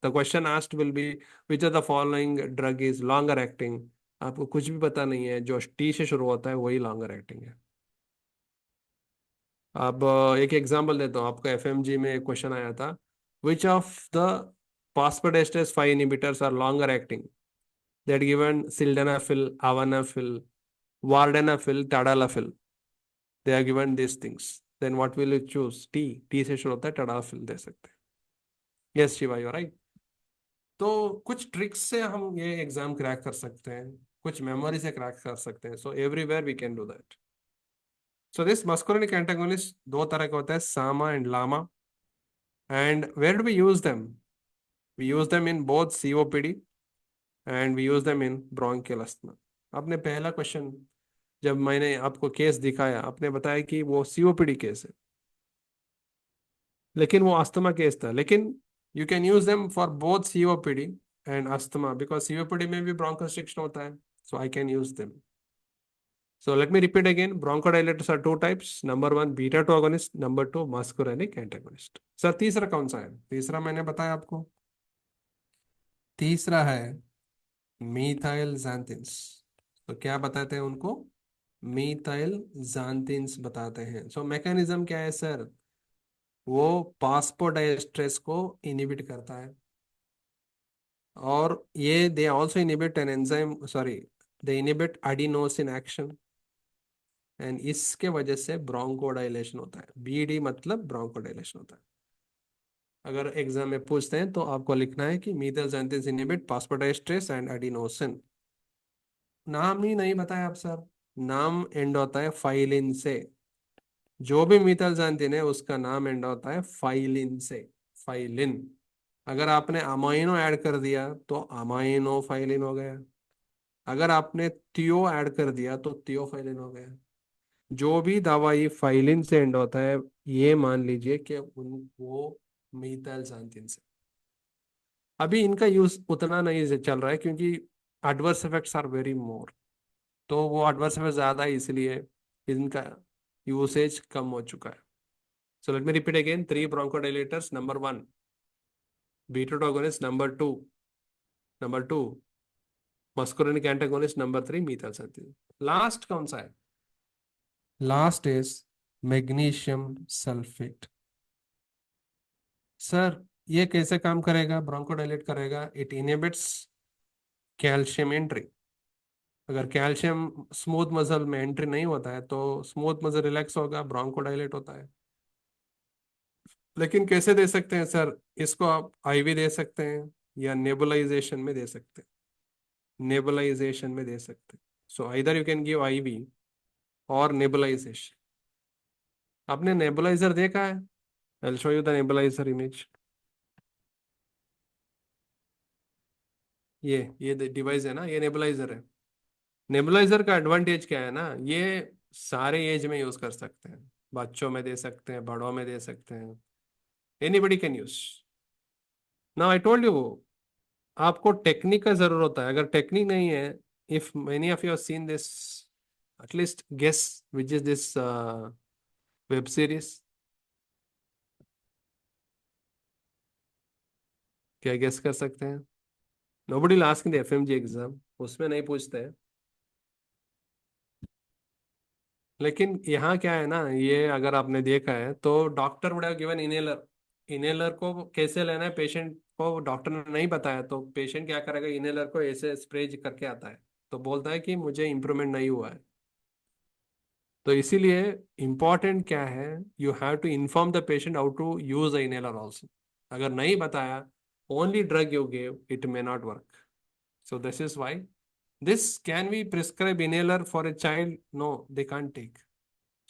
the question asked will be which are the following drug is longer acting. आपको कुछ भी पता नहीं है, जो टी से शुरू होता है वही लॉन्गर एक्टिंग है. अब एक एग्जांपल देता हूँ आपको. एफएमजी में एक क्वेश्चन आया था, विच of the phosphodiesterase 5 inhibitors are longer acting? They had given sildenafil, avanafil, vardenafil, tadalafil. They are given these things. Then what will you choose? T. T से शुरू होता है, tadalafil दे सकते हैं. Yes Shiva, you right. तो कुछ ट्रिक्स से हम ये एग्जाम क्रैक कर सकते हैं, कुछ मेमोरी से क्रैक कर सकते हैं. So everywhere we can do that. So this muscarinic antagonist दो तरह का होता है, SAMA and LAMA. And where do we use them? We use them in both COPD and we use them in bronchial asthma. आपने पहला question जब मैंने आपको केस दिखाया, आपने बताया कि वो सीओपीडी केस है, लेकिन वो अस्थमा केस था। लेकिन you can use them for both COPD and asthma, because COPD में भी ब्रोंकोस्ट्रिक्शन होता है, so I can use them. So let me repeat again. Bronchodilators are two types. Number one, beta two agonist. Number two, muscarinic antagonist. Sir तीसरा कौन सा है? तीसरा मैंने बताया आपको, तीसरा है मीथाइल xanthines. तो क्या बताते हैं उनको? मीथाइल xanthines बताते हैं. सो मैकेनिज्म क्या है सर? वो फास्फोडाइएस्ट्रेस को इनिबिट करता है, और ये they also inhibit an enzyme, sorry, they inhibit adenosine action, and इसके वजह से ब्रोंकोडाइलेशन होता है. बीडी मतलब ब्रोंकोडाइलेशन होता है. अगर एग्जाम में पूछते हैं तो आपको लिखना है कि methyl xanthines inhibit phosphodiesterase and adenosine. नाम ही नहीं बताया आप सर. नाम एंड होता है फाइलिन से. जो भी मीथाइल xanthine है उसका नाम एंड होता है फाइलिन से. फाइलिन. अगर आपने अमाइनो ऐड कर दिया तो अमाइनो फाइलिन हो गया. अगर आपने थियो ऐड कर दिया तो थियोफाइलिन हो गया. जो भी दवाई फाइलिन से एंड होता है, ये मान लीजिए कि उन वो मीथाइल xanthine से. अभी इनका यूज उतना नहीं चल रहा है क्योंकि adverse effects are very more. तो वो एडवर्स इफेक्ट ज्यादा है, इसलिए इनका यूसेज कम हो चुका है. So let me repeat again. Three bronchodilators. Number one, beta agonist. Number two muscarinic antagonist. Number three methyl xanthine. Last कौन सा है? Last is magnesium sulphate. Sir ये कैसे काम करेगा? ब्रोंकोडाइलेट करेगा. It inhibits calcium entry. अगर कैल्शियम स्मूथ मसल में एंट्री नहीं होता है तो स्मूथ मसल रिलैक्स होगा, ब्रोंकोडाइलेट होता है. लेकिन कैसे दे सकते हैं सर? इसको आप आईवी दे सकते हैं या नेबुलाइजेशन में दे सकते हैं. नेबुलाइजेशन में दे सकते हैं. So either you can give IV और नेबुलाइजेशन. आपने नेबुलाइजर देखा है? I will show you the nebuliser image. ये डिवाइस है ना, ये नेबुलाइजर है. नेबुलाइजर का एडवांटेज क्या है ना, ये सारे एज में यूज कर सकते हैं. बच्चों में दे सकते हैं, बड़ों में दे सकते हैं. Anybody can use. Now I told you, आपको टेक्निक का जरूरत होता है. अगर टेक्निक नहीं है, if many of you have seen this, at least guess which is this web series. क्या गेस कर सकते हैं? Nobody will ask in the FMG exam, उसमें नहीं पूछते हैं. लेकिन यहाँ क्या है ना, ये अगर आपने देखा है तो doctor would have given inhaler. Inhaler को कैसे लेना है पेशेंट को डॉक्टर ने नहीं बताया, तो पेशेंट क्या करेगा? इनहेलर को ऐसे स्प्रे करके आता है, तो बोलता है कि मुझे इंप्रूवमेंट नहीं हुआ है. तो इसीलिए इम्पॉर्टेंट क्या है, you have to inform the patient how to use the inhaler also. अगर नहीं बताया, only drug you give, it may not work. So this is why this can be prescribe inhaler for a child? No, they can't take.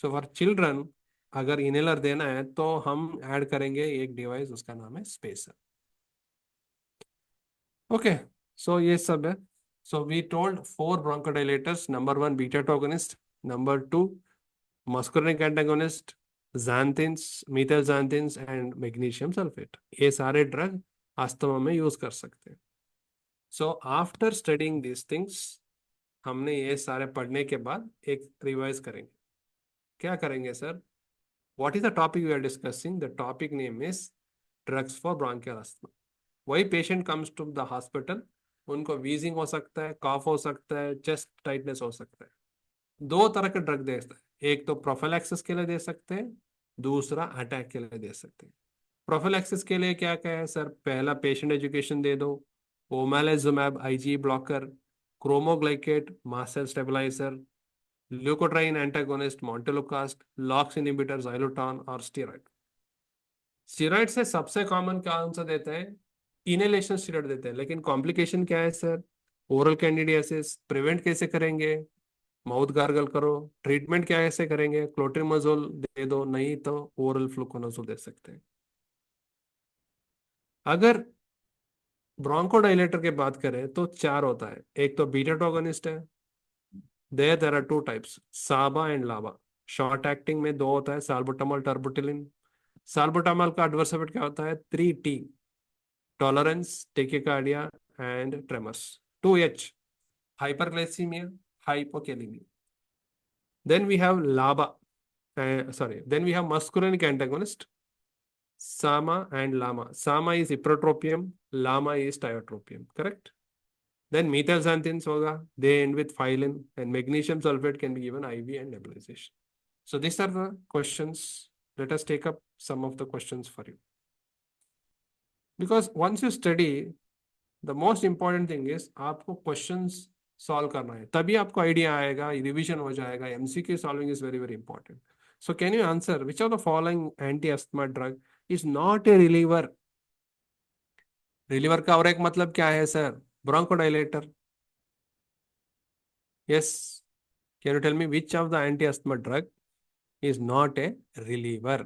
So for children अगर inhaler देना है तो हम add करेंगे एक डिवाइस, उसका नाम है स्पेसर. ओके, सो ये सब है. So we told four bronchodilators. Number one, beta agonist. Number two, muscarinic antagonist, xanthines, methyl xanthines and magnesium sulphate. ये सारे ड्रग अस्थमा में यूज कर सकते हैं. So after studying these things, हमने ये सारे पढ़ने के बाद एक रिवाइज करेंगे. क्या करेंगे sir? What is the topic we are discussing? The topic name is drugs for bronchial asthma. वही patient comes to the hospital, उनको wheezing हो सकता है, cough हो सकता है, chest tightness हो सकता है. दो तरह के ड्रग दे सकते हैं. एक तो प्रोफिलैक्सिस के लिए दे सकते हैं, दूसरा अटैक के लिए दे सकते हैं. प्रोफिलैक्सिस के लिए क्या क्या है सर? पहला, पेशेंट एजुकेशन दे दो. Omalizumab IgE blocker, cromoglycate mast cell stabiliser, leukotriene antagonist montelukast, LOX inhibitor zileuton और स्टेरॉइड. स्टेरॉइड से सबसे कॉमन कौन सा देते हैं? इनहेलेशन स्टेरॉइड देते हैं. लेकिन कॉम्प्लिकेशन क्या है सर? Oral candidiasis. प्रिवेंट कैसे करेंगे? माउथ गार्गल करो. ट्रीटमेंट क्या ऐसे करेंगे? क्लोट्रिमोजोल दे दो, नहीं तो ओरल फ्लुकोनाजोल दे सकते हैं. अगर ब्रोंकोडाइलेटर की बात करें तो चार होता है. एक तो बीटा अगोनिस्ट है, देयर आर टू टाइप्स, साबा एंड लाबा। शॉर्ट एक्टिंग में दो होता है, साल्बुटामॉल, टर्बुटिलिन। साल्बुटामॉल का एडवर्स इफेक्ट क्या होता है? 3T, tolerance, tachycardia and tremors. 2H, hyperglycemia, hypokalemia. Then we have LABA. Then we have muscarinic antagonist, SAMA and LAMA. SAMA is ipratropium, LAMA is tiotropium. Correct? Then methyl xanthines hoga. They end with phylline, and magnesium sulfate can be given IV and nebulization. So these are the questions. Let us take up some of the questions for you. Because once you study, the most important thing is आपको questions solve करना है, तभी आपको idea आएगा, revision हो जाएगा। MCQ solving is very very important. So can you answer which of the following anti asthma drug is not a reliever? Reliever का और एक मतलब क्या है sir? Bronchodilator. Yes, can you tell me which of the anti asthma drug is not a reliever?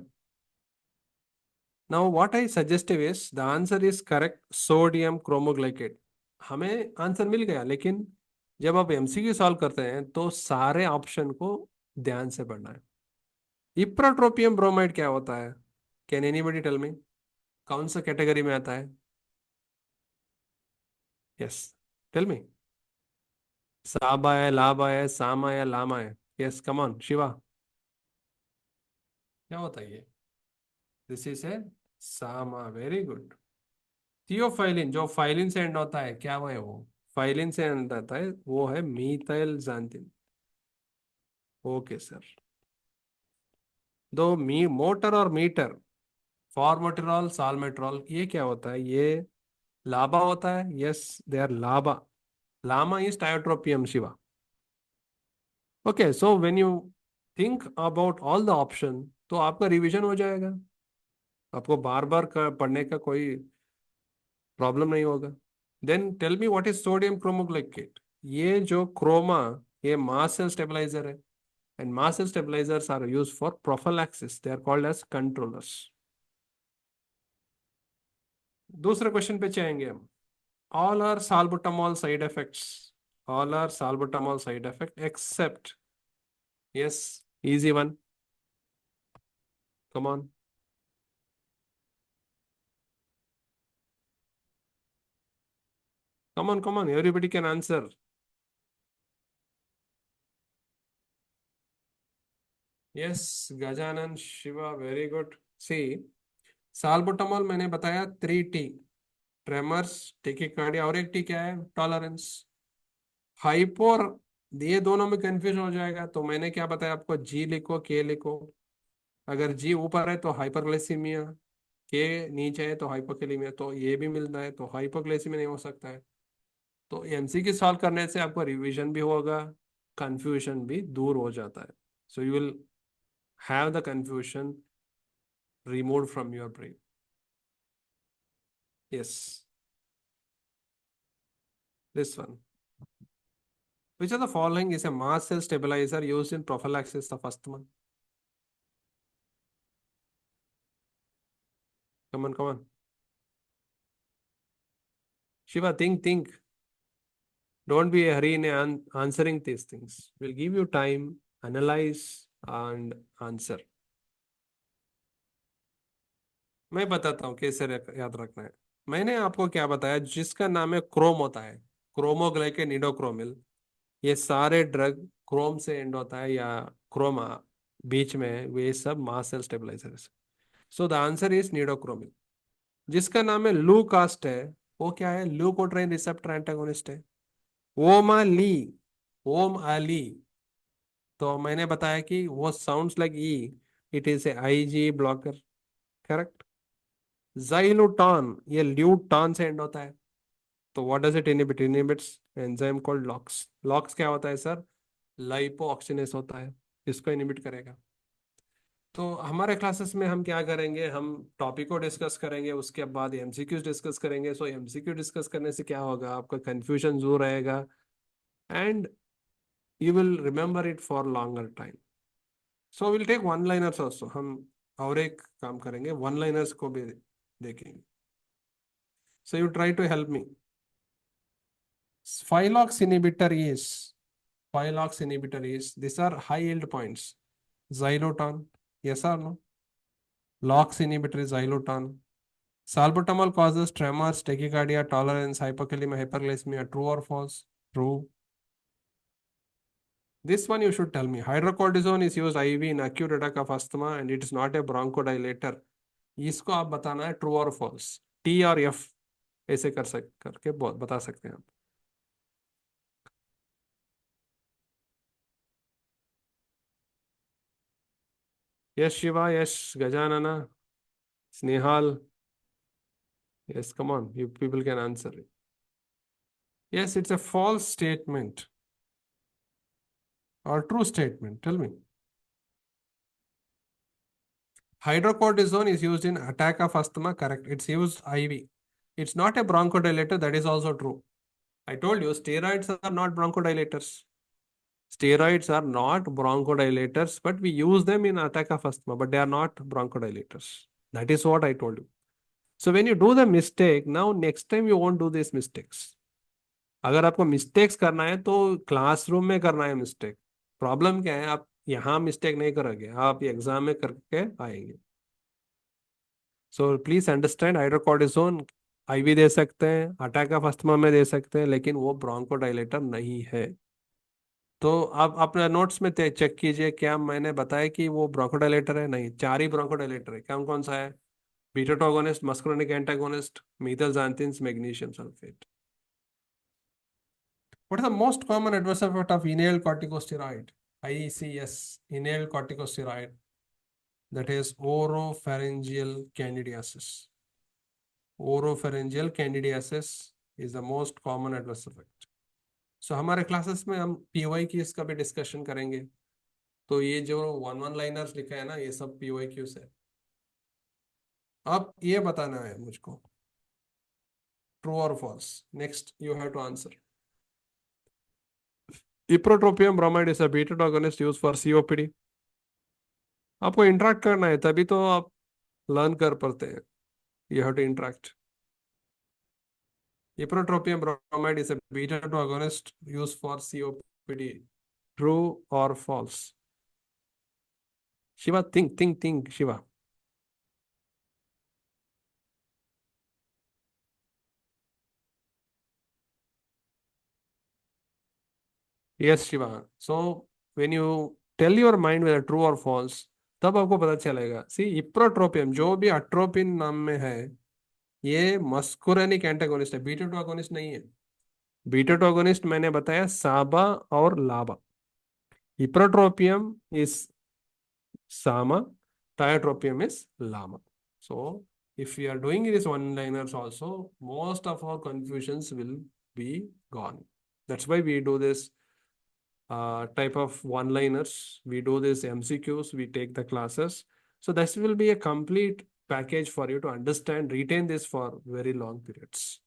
Now what I suggested is the answer is correct, sodium chromoglycate। हमें answer मिल गया, लेकिन जब आप एमसीक्यू सॉल्व करते हैं तो सारे option को ध्यान से पढ़ना है। इप्रोट्रोपियम ब्रोमाइड क्या होता है? Can anybody tell me? कौन सा कैटेगरी में आता है? Yes, tell me. साबा है, लाबा है, सामा है, लामा है? यस, कम ऑन शिवा, क्या होता है ये? This is a Sama, very good. Theophylline, जो फाइलिन से एंड होता है, क्या वो है? वो फाइलिन से एंड आता है, वो है मीथाइल xanthine। Okay sir. दो मी मोटर और मीटर, फॉर्मोटेरॉल, साल्मेट्रॉल, ये क्या होता है? ये लाबा होता है। Yes, they are LABA. LAMA is tiotropium Shiva. Okay, so when you think about all the option, तो आपका रिवीजन हो जाएगा, आपको बार बार पढ़ने का कोई प्रॉब्लम नहीं होगा। Then tell me what is sodium cromoglycate? ये जो क्रोमा, ये मास सेल स्टेबलाइजर है, and mast cell stabilisers are used for prophylaxis, they are called as controllers. दूसरे क्वेश्चन पे जाएंगे हम। All are salbutamol side effects, all are salbutamol side effect except, yes, easy one, come on, come on, come on, everybody can answer. Yes, Gajanan Shiva, very good. See, salbutamol मैंने बताया 3T, tremors, tachycardia, और एक T क्या है? Tolerance. Hyper, ये दोनों में confuse हो जाएगा, तो मैंने क्या बताया आपको? जी लिखो, के लिखो। अगर जी ऊपर है तो हाइपरग्लाइसीमिया, के नीचे है तो हाइपोकैलेमिया, तो ये भी मिलता है, तो हाइपोग्लाइसीमिया नहीं हो सकता है। तो एमसीक्यू सॉल्व करने से आपको रिवीजन भी होगा, कंफ्यूजन भी दूर हो जाता है। So you will have the confusion removed from your brain. Yes, this one. Which of the following is a mast cell stabilizer used in prophylaxis of asthma? Come on, come on. Shiva, think. Don't be a hurry in answering these things. We'll give you time, analyze and answer. मैं बताता हूँ कैसे याद रखना है। मैंने आपको क्या बताया? जिसका नाम है क्रोम होता है, क्रोमोग्लाइकेन, निडोक्रोमिल, ये सारे ड्रग क्रोम से एंड होता है, या क्रोमा बीच में है, वे सब mast cell stabiliser. So the answer is nedocromil. जिसका नाम है लू कास्ट है, वो क्या है? ल्यूकोट्राइन रिसेप्टर एंटागोनिस्ट है। ओमा ली, ओम अली, तो मैंने बताया कि वो sounds like E, it is a IgE blocker. Correct. Zileuton, ये ल्यूटॉन से एंड होता है, तो what does it inhibit? Inhibits enzyme called LOX. LOX क्या होता है सर? लाइपो ऑक्सीनेस होता है, इसको इनहिबिट करेगा। तो हमारे क्लासेस में हम क्या करेंगे? हम टॉपिक को डिस्कस करेंगे, उसके बाद एमसीक्यूज डिस्कस करेंगे। सो एमसीक्यू डिस्कस करने से क्या होगा? आपका कंफ्यूजन दूर रहेगा, and you will remember it for longer time. So will take one liners also, हम और एक काम करेंगे, वन लाइनर्स को भी देखेंगे। So you try to help me. Five LOX inhibitor is Pi LOX inhibitor is, these are high yield points. Xyloton, yes or no? LOX inhibitor is xyloton. Salbutamol causes tremors, tachycardia, tolerance, hypokalemia, hyperglycemia. True or false? True. This one you should tell me. Hydrocortisone is used IV in acute attack of asthma and it is not a bronchodilator. इसको आप बताना है true और false. T और F ऐसे करके बता सकते हैं आप. Yes Shiva, yes Gajanana, Snehal. Yes, come on, you people can answer it. Yes, it's a false statement or true statement. Tell me. Hydrocortisone is used in attack of asthma. Correct. It's used IV. It's not a bronchodilator. That is also true. I told you steroids are not bronchodilators. Steroids are not bronchodilators, but we use them in attack of asthma, but they are not bronchodilators. That is what I told you. So when you do the mistake, now next time you won't do these mistakes. अगर आपको mistakes करना है तो classroom में करना है mistake. Problem क्या है, आप यहाँ मिस्टेक नहीं करोगे, आप एग्जाम में करके आएंगे. So please understand, hydrocortisone IV दे सकते हैं, अटैक ऑफ अस्थमा में दे सकते हैं, लेकिन वो ब्रोंकोडायलेटर नहीं है. तो आप अपने नोट्स में चेक कीजिए, क्या मैंने बताया कि वो ब्रोंकोडायलेटर है? नहीं, 4 ही ब्रोंकोडायलेटर है. कौन कौन सा है? Beta agonist, muscarinic antagonist, methylxanthine, magnesium sulphate. What is the most common adverse effect of inhaled corticosteroid? ICS, inhaled corticosteroid. That is oropharyngeal candidiasis. Oropharyngeal candidiasis is the most common adverse effect. So हमारे classes में हम PY की इसका भी discussion करेंगे. तो ये जो वन लाइनर्स लिखा है ना, ये सब PYQs है. अब ये बताना है मुझको, ट्रू और false. Next you have to answer. Ipratropium bromide is a beta agonist used for COPD. आपको इंटरेक्ट करना है तभी तो आप लर्न कर पाते हैं. You have to interact. Ipratropium bromide is a beta agonist used for COPD. True और false? Shiva, think Shiva. Yes Shiva. So when you tell your mind whether true और फॉल्स, तब आपको पता चलेगा. सी, इप्रोट्रोपियम जो भी अट्रोपिन नाम में है, ये मस्कुरेनिक एंटागोनिस्ट है, बीटा टू अगोनिस्ट नहीं है. बीटा टू अगोनिस्ट मैंने बताया साबा और लाबा. इप्रोट्रोपियम is Sama, tiotropium is lama. So if we are doing these one liners also, most of our confusions will be gone. That's why we do this type of one liners. We do this MCQs, we take the classes. So this will be a complete package for you to understand, retain this for very long periods.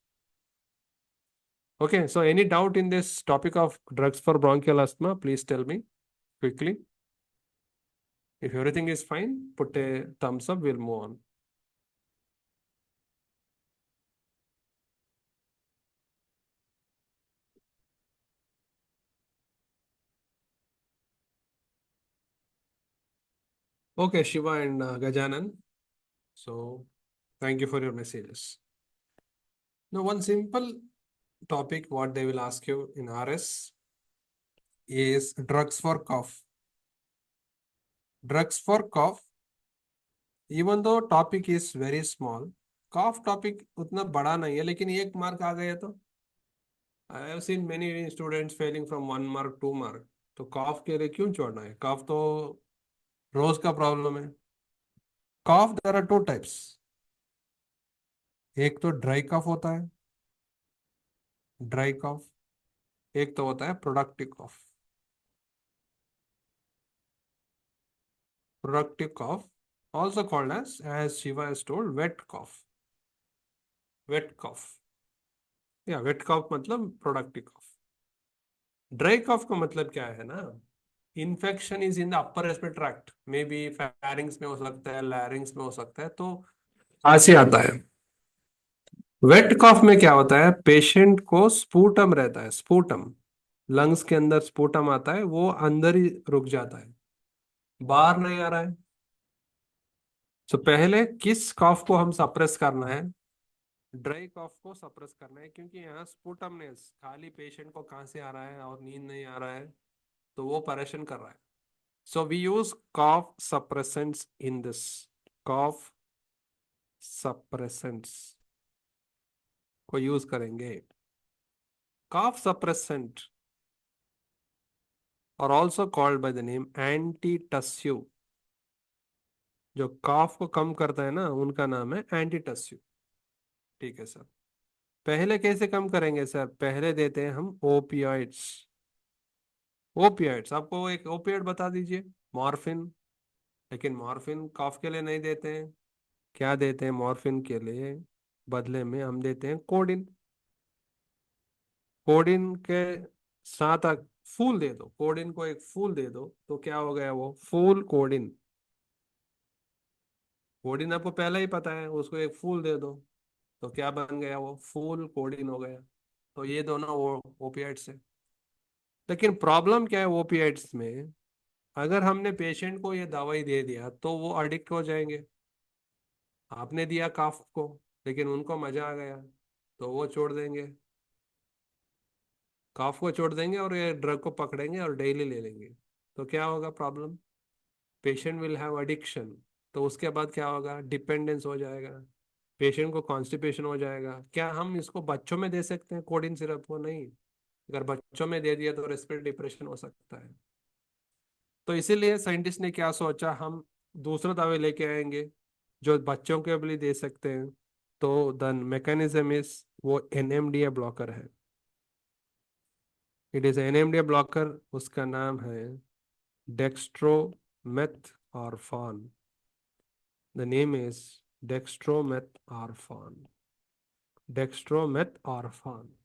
Okay, so any doubt in this topic of drugs for bronchial asthma, please tell me quickly. If everything is fine, put a thumbs up, we'll move on. Okay, Shiva and Gajanan. So thank you for your messages. Now, one simple topic, what they will ask you in RS is drugs for cough. Drugs for cough, even though topic is very small, cough topic उतना बड़ा नहीं है, लेकिन एक mark आ गया तो I have seen many students failing from 1 mark, 2 mark. तो कॉफ के लिए क्यों छोड़ना है? कॉफ तो रोज का प्रॉब्लम है. कॉफ देयर आर 2 टाइप्स. एक तो ड्राई कफ होता है, ड्राई कफ. एक तो होता है productive cough. Productive cough, also called as Shiva has told, wet cough. Wet cough. Yeah, wet cough मतलब productive cough. Dry cough का मतलब क्या है ना? Infection is in the upper respiratory tract. Maybe pharynx में हो सकता है, larynx में हो सकता है, तो खांसी आता है. वेट कॉफ में क्या होता है? पेशेंट को स्पूटम रहता है, स्पूटम. लंग्स के अंदर स्पुटम आता है, वो अंदर ही रुक जाता है, बाहर नहीं आ रहा है। तो पहले किस कॉफ को हम सप्रेस करना है? ड्राई कॉफ को सप्रेस करना है, क्योंकि यहाँ स्पुटमनेस खाली पेशेंट को कहाँ से आ रहा है और नींद नहीं आ रहा है, तो वो परेशान कर रहा है। So we use cough suppressants in this, cough suppressants को यूज करेंगे। कॉफ सप्रेसेंट और also called by the name एंटीटस्यु, जो कॉफ को कम करता है ना, उनका नाम है एंटीटस्यु। ठीक है सर। पहले कैसे कम करेंगे सर? पहले देते हैं हम ओपियाइड्स। ओपियाइड्स, आपको एक ओपियाइड बता दीजिए। मॉर्फिन। लेकिन मॉर्फिन कॉफ के लिए नहीं देते हैं। क्या देते हैं मॉर्फिन के लिए? बदले में हम देते हैं कोडिन। कोडिन के साथ फूल दे दो, कोडिन को एक फूल दे दो, तो क्या हो गया वो? फूल कोडिन। कोडिन आपको पहले ही पता है, उसको एक फूल दे दो, तो क्या बन गया? वो फूल कोडिन हो गया। तो ये दोनों वो ओपियाइड्स है। लेकिन प्रॉब्लम क्या है ओपियाइड्स में? अगर हमने पेशेंट को ये दवाई दे दिया तो वो अडिक्ट हो जाएंगे। आपने दिया काफ को, लेकिन उनको मजा आ गया, तो वो छोड़ देंगे, काफ को छोड़ देंगे और ये ड्रग को पकड़ेंगे और डेली ले लेंगे। तो क्या होगा problem? Patient will have addiction. तो उसके बाद क्या होगा? डिपेंडेंस हो जाएगा, पेशेंट को कॉन्स्टिपेशन हो जाएगा। क्या हम इसको बच्चों में दे सकते हैं कोडिन सिरप को? नहीं। अगर बच्चों में दे दिया तो रेस्पिरेटरी डिप्रेशन हो सकता है। तो इसीलिए साइंटिस्ट ने क्या सोचा, हम दूसरा दवाई लेके आएंगे जो बच्चों के लिए दे सकते हैं। तो द मैकेनिज्म इज, वो एनएमडीए ब्लॉकर है। इट इज एनएमडीए ब्लॉकर, उसका नाम है dextromethorphan. The name is dextromethorphan. Dextromethorphan.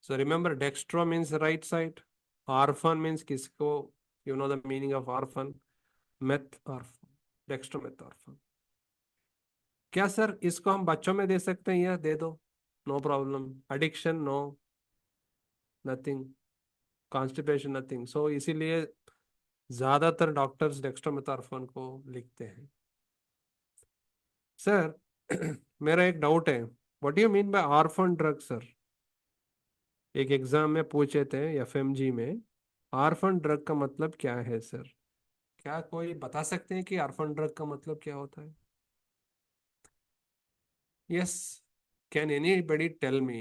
So remember, dextro means right side, orphan means किसको? You know the meaning of orphan? Methorphan, dextromethorphan. क्या sir इसको हम बच्चों में दे सकते हैं? या दे दो, no problem. Addiction no, nothing. Constipation nothing. So इसीलिए ज्यादातर डॉक्टर्स डेक्स्ट्रोमेथॉर्फन को लिखते हैं। सर मेरा एक डाउट है, what do you mean bye orphan drug sir? एक एग्जाम में पूछे थे एफएमजी में, ऑर्फन ड्रग का मतलब क्या है सर? क्या कोई बता सकते हैं कि ऑर्फन ड्रग का मतलब क्या होता है? Yes, can anybody tell me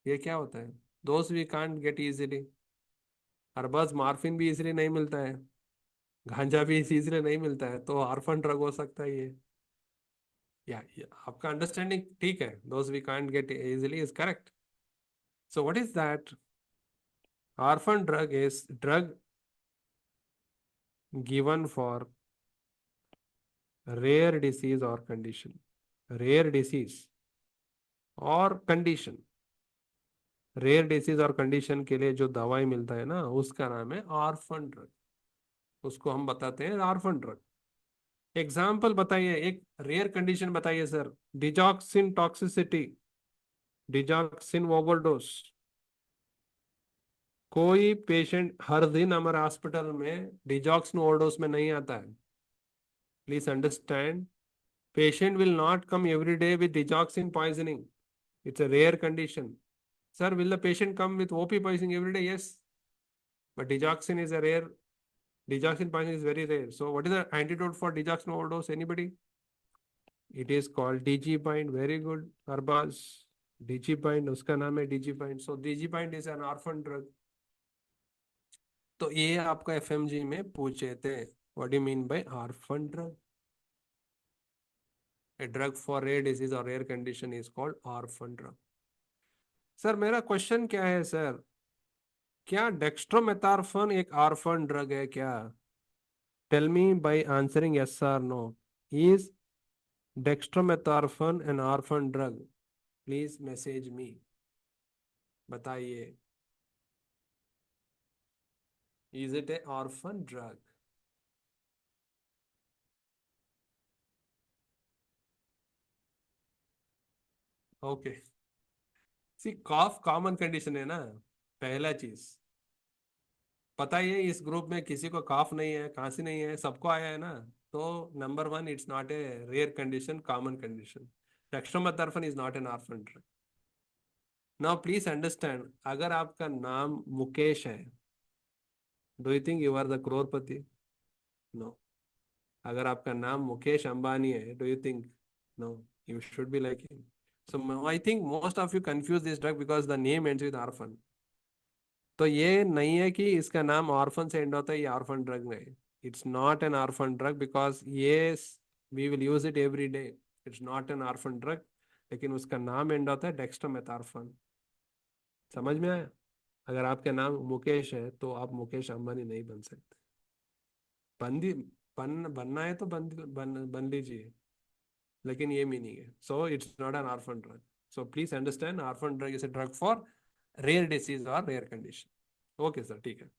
ये क्या होता है? दोस्त वी कांट गेट इजीली। और बस मार्फिन भी इजीली नहीं मिलता है, गांजा भी इजीली नहीं मिलता है, तो ऑर्फन ड्रग हो सकता है ये? या आपका अंडरस्टैंडिंग ठीक है, दोस्त we can't get easily is correct. So what is that? Orphan drug is drug given for rare disease और कंडीशन। रेयर डिसीज और कंडीशन, रेयर डिसीज और कंडीशन के लिए जो दवाई मिलता है ना, उसका नाम है ऑर्फन ड्रग। उसको हम बताते हैं ऑर्फन ड्रग। एग्जाम्पल बताइए, एक रेयर कंडीशन बताइए sir. Digoxin toxicity, digoxin overdose. कोई पेशेंट हर दिन हमारे हॉस्पिटल में डिजॉक्सिन ओवरडोज में नहीं आता है। Please understand, patient will not come every day with digoxin poisoning. It's a rare condition. Sir, will the patient come with OP poisoning every day? Yes, but digoxin is a rare. Digoxin poisoning is very rare. So, what is the antidote for digoxin overdose? Anybody? It is called DigiBind. Very good, Arbaz. DigiBind, उसका नाम है DigiBind. So, DigiBind is an orphan drug. तो ये आपका FMG में पूछे थे, what do you mean bye orphan drug? A drug for rare disease or rare condition is called orphan drug. Sir मेरा क्वेश्चन क्या है सर, क्या डेक्स्ट्रोमेथॉर्फन एक ऑर्फन ड्रग है क्या? Tell me by answering yes और no. Is dextromethorphan an orphan drug? Please message me, बताइए। Is it a orphan drug? Okay. See cough common condition है ना, पहला चीज, पता ही है इस ग्रुप में किसी को काफ नहीं है, खांसी नहीं है, सबको आया है ना। तो number one, it's not a rare condition, common condition. Dextromethorphan is not an orphan drug. Now please understand, अगर आपका नाम मुकेश है, do you think you are the crorepati? No. अगर आपका नाम मुकेश अंबानी है, do you think? No, you should be like him. So I think most of you confuse this drug because the name ends with orphan. तो ये नहीं है कि इसका नाम ऑर्फन से एंड होता है, ये ऑर्फन ड्रग नहीं। It's not an orphan drug because ये we will use it every day. It's not an orphan drug, लेकिन उसका नाम एंड होता है डेक्स्ट्रोमेथार्फन। समझ में आया? अगर आपका नाम मुकेश है तो आप मुकेश अंबानी नहीं बन सकते। बंदी बनना है तो बन लीजिए, लेकिन ये मीनिंग है। So it's not an orphan drug. So please understand, orphan drug is a drug for rare disease और रेयर कंडीशन। ओके सर, ठीक है।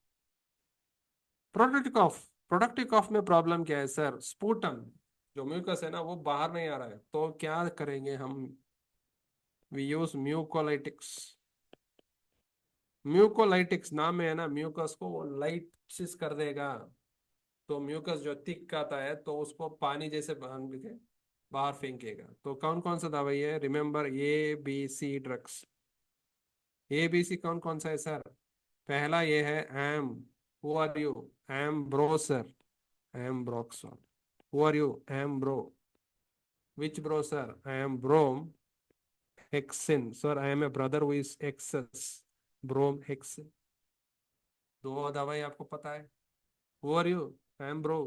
प्रोडक्टिव कॉफ। प्रोडक्टिव कॉफ में प्रॉब्लम क्या है सर? स्पूटम, जो म्यूकस है ना वो बाहर नहीं आ रहा है, तो क्या करेंगे हम? We use mucolytics. म्यूकोलाइटिक्स नाम में है ना, म्यूकस को वो लाइसिस कर देगा। तो म्यूकस जो थिक आता है तो उसको पानी जैसे बांध के बाहर फेंकेगा। तो कौन कौन सा दवाई है? Remember, ABC drugs. ABC कौन कौन सा है सर? पहला ये है am, who are you? Am bro sir, ambroxol. Who are you? Am bro. Which bro sir? I am bromhexine sir, I am a brother who is excess, bromhexine. दो दवाई आपको पता है। Who are you? I am bro.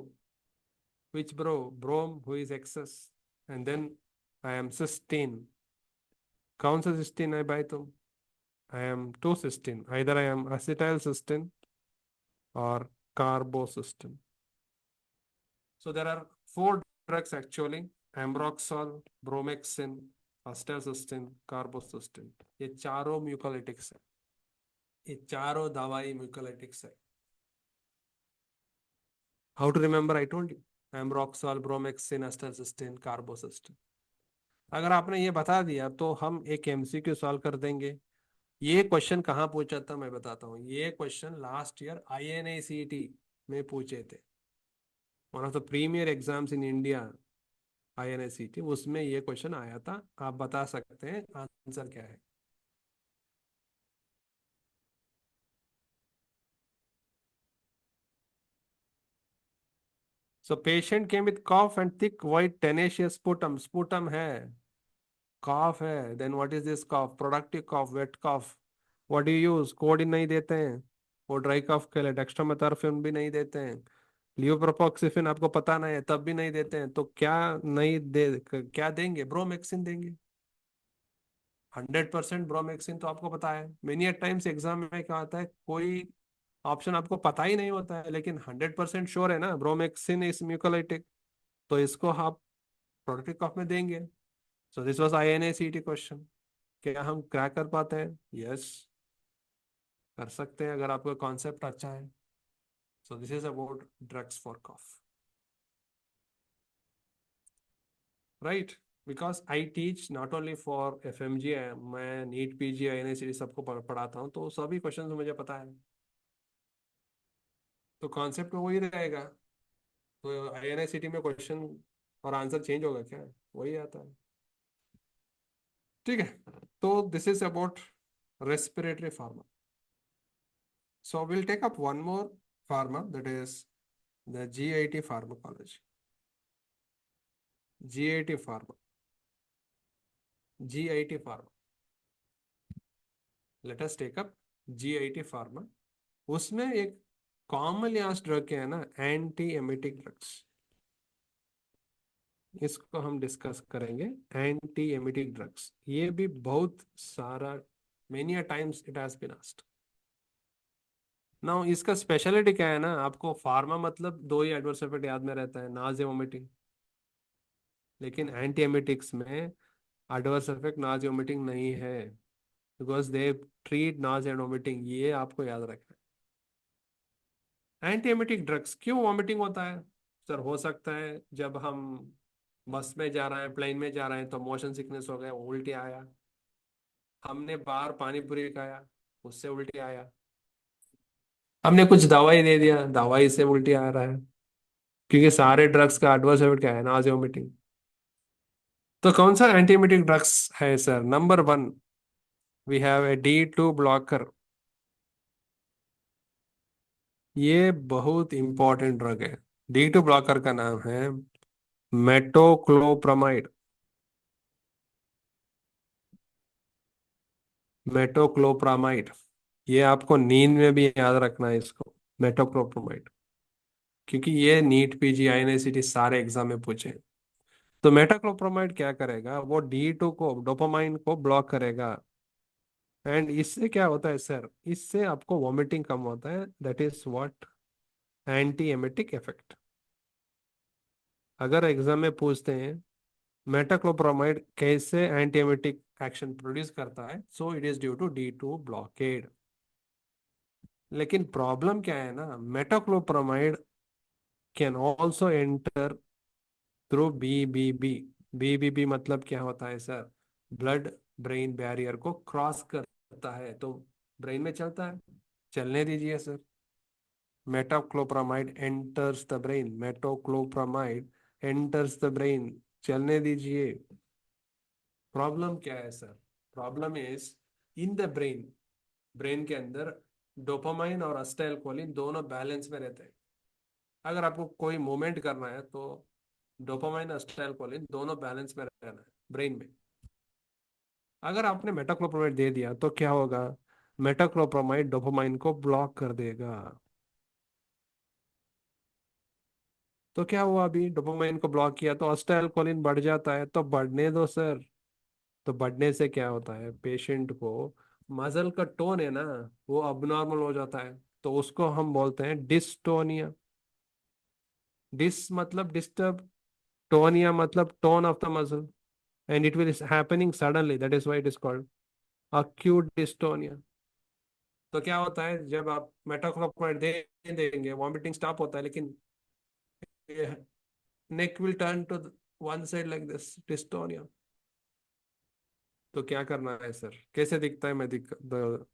Which bro? Brom who is excess. And then I am cysteine. कौन सा cysteine है भाई तुम? I am two cysteine, either I M असिटाइल cysteine और carbocisteine. So there are four drugs actually: ambroxol, bromexin, acetylcysteine, carbocisteine. ये चारों mucolytics है। ये चारों दवाई म्यूकोलाइटिक्स है। How to remember? I told you, ambroxol, bromexin, acetylcysteine, carbocisteine. अगर आपने ये बता दिया तो हम एक MCQ सॉल्व कर देंगे। ये क्वेश्चन कहाँ पूछा था मैं बताता हूँ। ये क्वेश्चन लास्ट ईयर INACET में पूछे थे, one of the premier exams in India. INACET, उसमें ये क्वेश्चन आया था। आप बता सकते हैं आंसर क्या है? So patient came with cough and thick white tenacious sputum. Sputum है, कॉफ है, then what is this cough? Productive cough, wet cough. What do you use? Codeine नहीं देते हैं वो ड्राई कॉफ के लिए, डेक्स्ट्रोमेथोर्फिन भी नहीं देते हैं, लियोप्रोपोक्सिफिन आपको पता नहीं है तब भी नहीं देते हैं, तो क्या नहीं दे, क्या देंगे? ब्रोमेक्सिन देंगे। 100% ब्रोमेक्सिन तो आपको पता है। मेनी टाइम्स एग्जाम में क्या आता है, कोई ऑप्शन आपको पता ही नहीं होता है, लेकिन 100% श्योर है ना ब्रोमेक्सिन इज म्यूकोलाइटिक, तो इसको आप प्रोडक्टिव कफ में देंगे। So this was INACET question. क्या हम क्रैक कर पाते हैं? यस, कर सकते हैं अगर आपका कॉन्सेप्ट अच्छा है। So this is about drugs for cough, right? Because I teach not only for FMG, मैं नीट PG INACET सबको पढ़ाता हूँ, तो सभी क्वेश्चन मुझे पता है। तो कॉन्सेप्ट में वही रहेगा। तो INACET में क्वेश्चन और आंसर चेंज होगा क्या? वही आता है। ठीक है, तो this is about respiratory pharma. So will take up one more pharma, that is the GIT pharmacology. GIT pharma, GIT pharma, let us take up GIT pharma. उसमें एक कॉमनली आस्क्ड ड्रग क्या है ना, एंटी एमिटिक ड्रग्स। इसको हम discuss करेंगे। Anti emetic drugs, ये भी बहुत सारा, many times it has been asked. ना इसका स्पेशलिटी क्या है ना, आपको फार्मा मतलब दो ही एडवर्स इफेक्ट याद में रहता है, नाज़िया वोमिटिंग। लेकिन एंटी एमिटिक्स में एडवर्स इफेक्ट नाज़िया वोमिटिंग नहीं है, because they treat Nazia and vomiting, ये आपको याद रखना है। एंटी एमिटिक ड्रग्स क्यों वोमिटिंग होता है सर? हो सकता है जब हम बस में जा रहे हैं, प्लेन में जा रहे हैं, तो मोशन सिकनेस हो गया, उल्टी आया, हमने बाहर पानी पूरी खाया, उससे उल्टी आया। हमने कुछ दवाई दे दिया, दवाई से उल्टी आ रहा है, क्योंकि सारे ड्रग्स का एडवर्स इफेक्ट क्या है, नाज़िया वोमिटिंग। तो कौन सा एंटीएमेटिक ड्रग्स है sir? Number one, we have a D2 blocker. ये बहुत इंपॉर्टेंट ड्रग है। D2 ब्लॉकर का नाम है मेटोक्लोप्रामाइड। मेटोक्लोप्रामाइड, ये आपको नींद में भी याद रखना है इसको, मेटोक्लोप्रामाइड, क्योंकि ये नीट PG INICT सारे एग्जाम में पूछे। तो मेटाक्लोप्रामाइड क्या करेगा, वो D2 को, डोपामाइन को ब्लॉक करेगा। एंड इससे क्या होता है सर? इससे आपको वॉमिटिंग कम होता है, that is what, anti emetic effect. अगर एग्जाम में पूछते हैं मेटाक्लोप्रामाइड कैसे एंटी एमेटिक एक्शन प्रोड्यूस करता है, so it is due to D2 blockade. लेकिन प्रॉब्लम क्या है ना, metoclopramide can also enter through BBB। BBB मतलब क्या होता है सर? ब्लड ब्रेन बैरियर को क्रॉस करता है तो ब्रेन में चलता है। चलने दीजिए sir. Metoclopramide enters the brain, metoclopramide enters the brain, चलने दीजिए। प्रॉब्लम क्या है sir? Problem is in the brain, brain के अंदर डोपामाइन और असिटाइलकोलिन दोनों बैलेंस में रहते हैं। अगर आपको कोई मूवमेंट करना है तो डोपामाइन असिटाइलकोलिन दोनों बैलेंस में रहना है ब्रेन में। अगर आपने मेटाक्लोप्रामाइड दे दिया तो क्या होगा? मेटाक्लोप्रामाइड डोपामाइन को ब्लॉक कर देगा। तो क्या हुआ, अभी डोपामाइन को ब्लॉक किया तो असिटाइलकोलिन बढ़ जाता है, तो बढ़ने दो सर। तो बढ़ने से क्या होता है, पेशेंट को मसल का टोन है ना, वो अबनॉर्मल हो जाता है, तो उसको हम बोलते हैं डिस्टोनिया। डिस मतलब डिस्टर्ब, टोनिया मतलब tone of the muscle, and it will happening suddenly, that is why it is called acute dystonia। तो क्या होता है, जब आप मेटाक्लोप्रामाइड दे देंगे, वॉमिटिंग स्टॉप होता है, लेकिन neck will turn to one side like this, dystonia. तो क्या करना है सर? कैसे दिखता है, मैं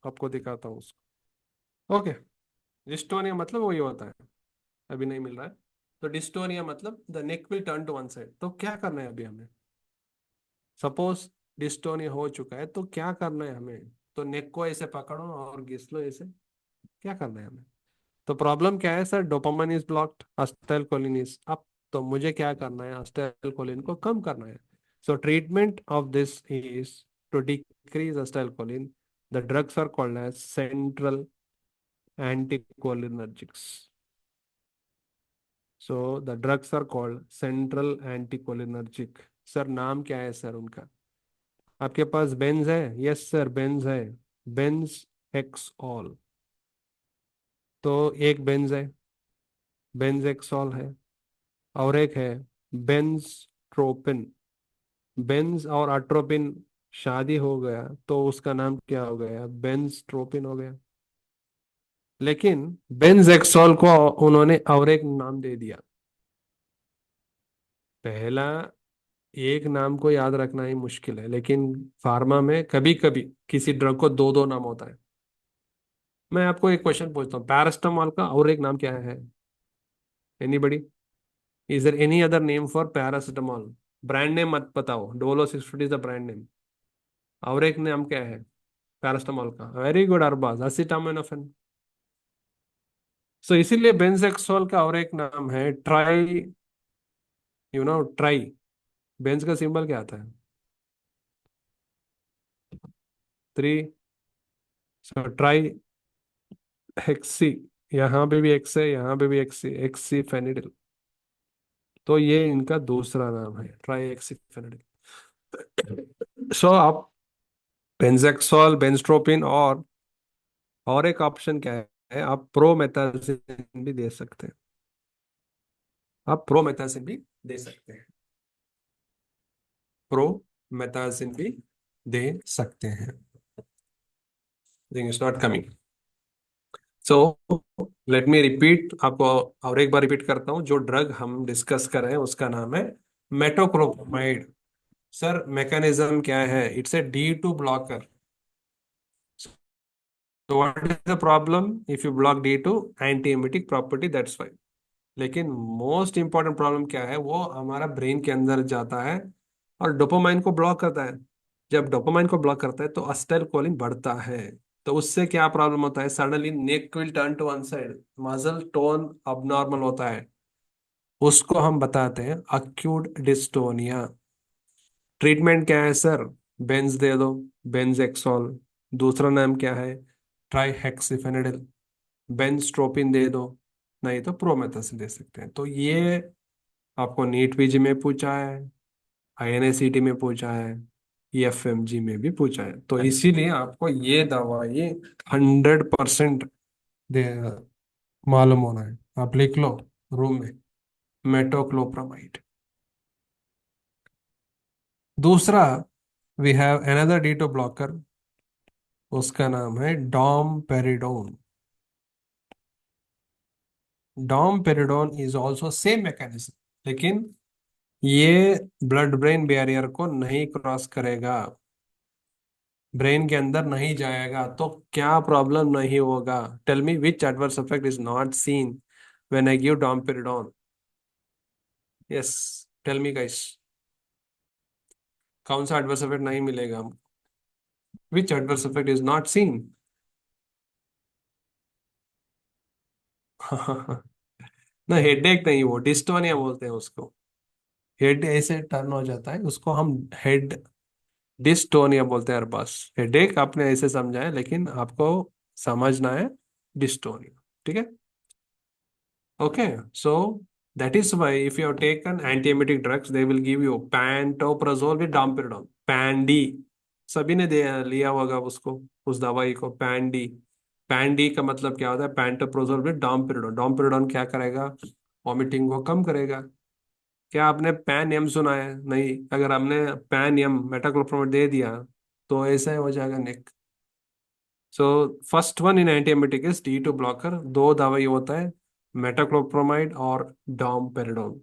आपको दिखाता हूँ उसको। ओके, डिस्टोनिया मतलब वही होता है, अभी नहीं मिल रहा है। तो डिस्टोनिया मतलब the neck will turn to one side. तो क्या करना है अभी हमें? सपोज डिस्टोनिया हो चुका है, तो क्या करना है हमें? तो नेक को ऐसे पकड़ो और घिस लो ऐसे, क्या करना है हमें? तो प्रॉब्लम क्या है sir? Dopamine is blocked, acetylcholine is up. तो मुझे क्या करना है? असिटाइलकोलिन को कम करना है। So treatment of this is to decrease acetylcholine. The drugs are called as central anticholinergics. So the drugs are called central anticholinergic. Sir नाम क्या है सर उनका? आपके पास बेंज है? यस सर, बेंज है। Benzhexol. तो एक बेंज है, बेंज एक्सऑल है, और एक है बेंजट्रोपिन। बेंज और अट्रोपिन शादी हो गया तो उसका नाम क्या हो गया? बेंजट्रोपिन हो गया। लेकिन बेंजेक्सोल को उन्होंने और एक नाम दे दिया। पहला एक नाम को याद रखना ही मुश्किल है, लेकिन फार्मा में कभी कभी किसी ड्रग को दो दो नाम होता है। मैं आपको एक क्वेश्चन पूछता हूँ, पैरास्टामोल का और एक नाम क्या है? Anybody? Is there any other name for paracetamol? Brand name मत बताओ, Dolo 650 is the brand name. और एक नाम क्या है पैरास्टामोल का? Very good Arbaaz, acetaminophen. So इसीलिए बेंजेक्सोल का और एक नाम है ट्राई, ट्राई। बेंज का सिंबल क्या आता है? 3। सो ट्राई हेक्सी, यहाँ पे भी एक्स है, यहाँ पे भी एक्स, एक्सी फेनिडिल। तो ये इनका दूसरा नाम है, ट्राई एक्सी फेनिडिल। सो आप बेंजेक्सोल, बेंजट्रोपिन, और एक ऑप्शन क्या है, आप प्रोमेथाजिन भी दे सकते हैं। आप प्रोमेथाजिन भी दे सकते हैं, प्रोमेथाजिन भी दे सकते हैं। Thing is not coming. So let me repeat आपको, और एक बार रिपीट करता हूँ। जो ड्रग हम डिस्कस कर रहे हैं उसका नाम है मेटोक्लोप्रामाइड। सर मैकेनिज्म क्या है? It's a D2 blocker. So what is the problem? If you block D2, anti property, that's fine. लेकिन मोस्ट इंपॉर्टेंट प्रॉब्लम क्या है, वो हमारा ब्रेन के अंदर जाता है और डोपामाइन को ब्लॉक करता है। जब डोपामाइन को ब्लॉक करता है तो अस्टाइल कोलिन बढ़ता है। तो उससे क्या प्रॉब्लम होता है, suddenly neck will turn to one side, muscle tone abnormal होता है। उसको हम बताते हैं अक्यूट डिस्टोनिया। ट्रीटमेंट क्या है सर? बेंज दे दो, बेंजेक्सोल। दूसरा नाम क्या है? ट्राइहेक्सिफेनिडिल। बेंजट्रोपिन दे दो, नहीं तो प्रोमेथासिन दे सकते हैं। तो ये आपको नीट पीजी में पूछा है, आईएनएसीटी में पूछा है, एफएमजी में भी पूछा है। तो इसीलिए आपको ये दवा ये 100% दे मालूम होना है। आप लिख लो रूम में, मेटोक्लोप्रामाइड। दूसरा, we have another D2 blocker, उसका नाम है domperidone. Domperidone is also same mechanism, लेकिन ये ब्लड ब्रेन बैरियर को नहीं क्रॉस करेगा, ब्रेन के अंदर नहीं जाएगा। तो क्या प्रॉब्लम नहीं होगा? Tell me which adverse effect is not seen when I give domperidone? Yes, tell me guys, कौन सा एडवर्स इफेक्ट नहीं मिलेगा हमको? Which adverse effect is not seen? ना, हेडेक नहीं, वो डिस्टोनिया बोलते हैं उसको। हेड ऐसे टर्न हो जाता है, उसको हम हेड डिस्टोनिया बोलते हैं। यार बस, हेडेक आपने ऐसे समझा है, लेकिन आपको समझना है डिस्टोनिया। ठीक है? Okay, so that is why if you have taken antiemetic drugs, they will give you pantoprazole with domperidone, PAND। सभी ने दे लिया होगा उसको, उस दवाई को, पैंडी। पैंडी का मतलब क्या होता है? पैंटोप्रोजोल विद डॉम्पेरिडोन। डॉम्पेरिडोन क्या करेगा? वॉमिटिंग को कम करेगा। क्या आपने पैन एम सुना है? नहीं। अगर हमने पैन एम मेटाक्लोप्रामाइड दे दिया तो ऐसा ही हो जाएगा neck. So first one in antiemetic is D2 blocker. दो दवाई होता है, मेटाक्लोप्रोमाइड और डॉमपेरिडोन।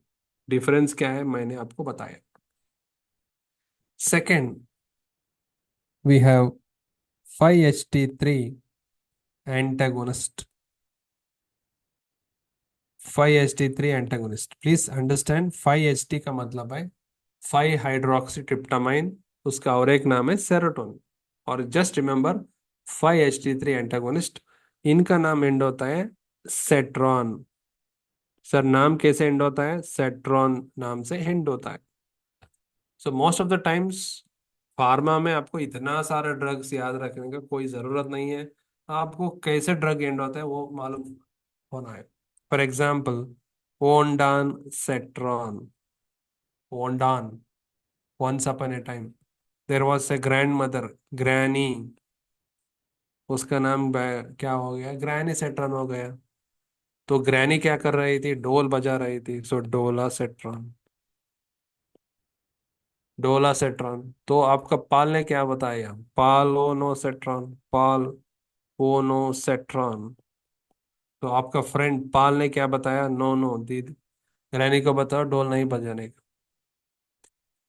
डिफरेंस क्या है मैंने आपको बताया। Second, we have 5-HT3 antagonist. 5-HT3 antagonist, please understand, 5-HT का मतलब है 5 हाइड्रोक्सी ट्रिप्टामाइन, उसका और एक नाम है सेरोटोनिन। और जस्ट रिमेंबर, 5-HT3 एंटागोनिस्ट, इनका नाम एंड होता है सेट्रॉन। सर नाम कैसे एंड होता है? सेट्रॉन नाम से एंड होता है। So most of the times pharma में आपको इतना सारा ड्रग्स याद रखने का कोई जरूरत नहीं है। आपको कैसे ड्रग एंड होता है वो मालूम होना है। For example, ondansetron. Ondan, once upon a time there was a grandmother, granny, उसका नाम क्या हो गया? ग्रैनी सेट्रॉन हो गया। तो ग्रैनी क्या कर रही थी? डोल बजा रही थी, सो डोला सेट्रॉन। डोलासेट्रॉन। तो आपका पाल ने क्या बताया? पालोनोसेट्रॉन, पाल ओनोसेट्रॉन। तो आपका फ्रेंड पाल ने क्या बताया? नो नो दीदी, ग्रैनी को बताओ डोल नहीं बजाने का।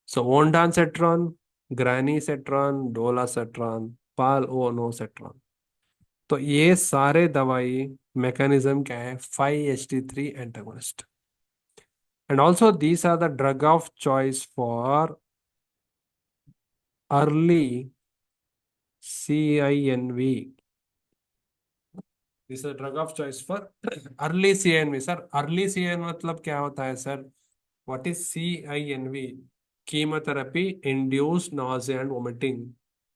So ondansetron, granisetron, dolasetron, palonosetron. तो ये सारे दवाई मैकेनिज्म क्या है? 5-HT3 antagonist. And also these are the drug of choice for early CINV। This is drug of choice for early CINV। Sir early CINV मतलब क्या होता है sir? What is CINV? Chemotherapy induced nausea and vomiting.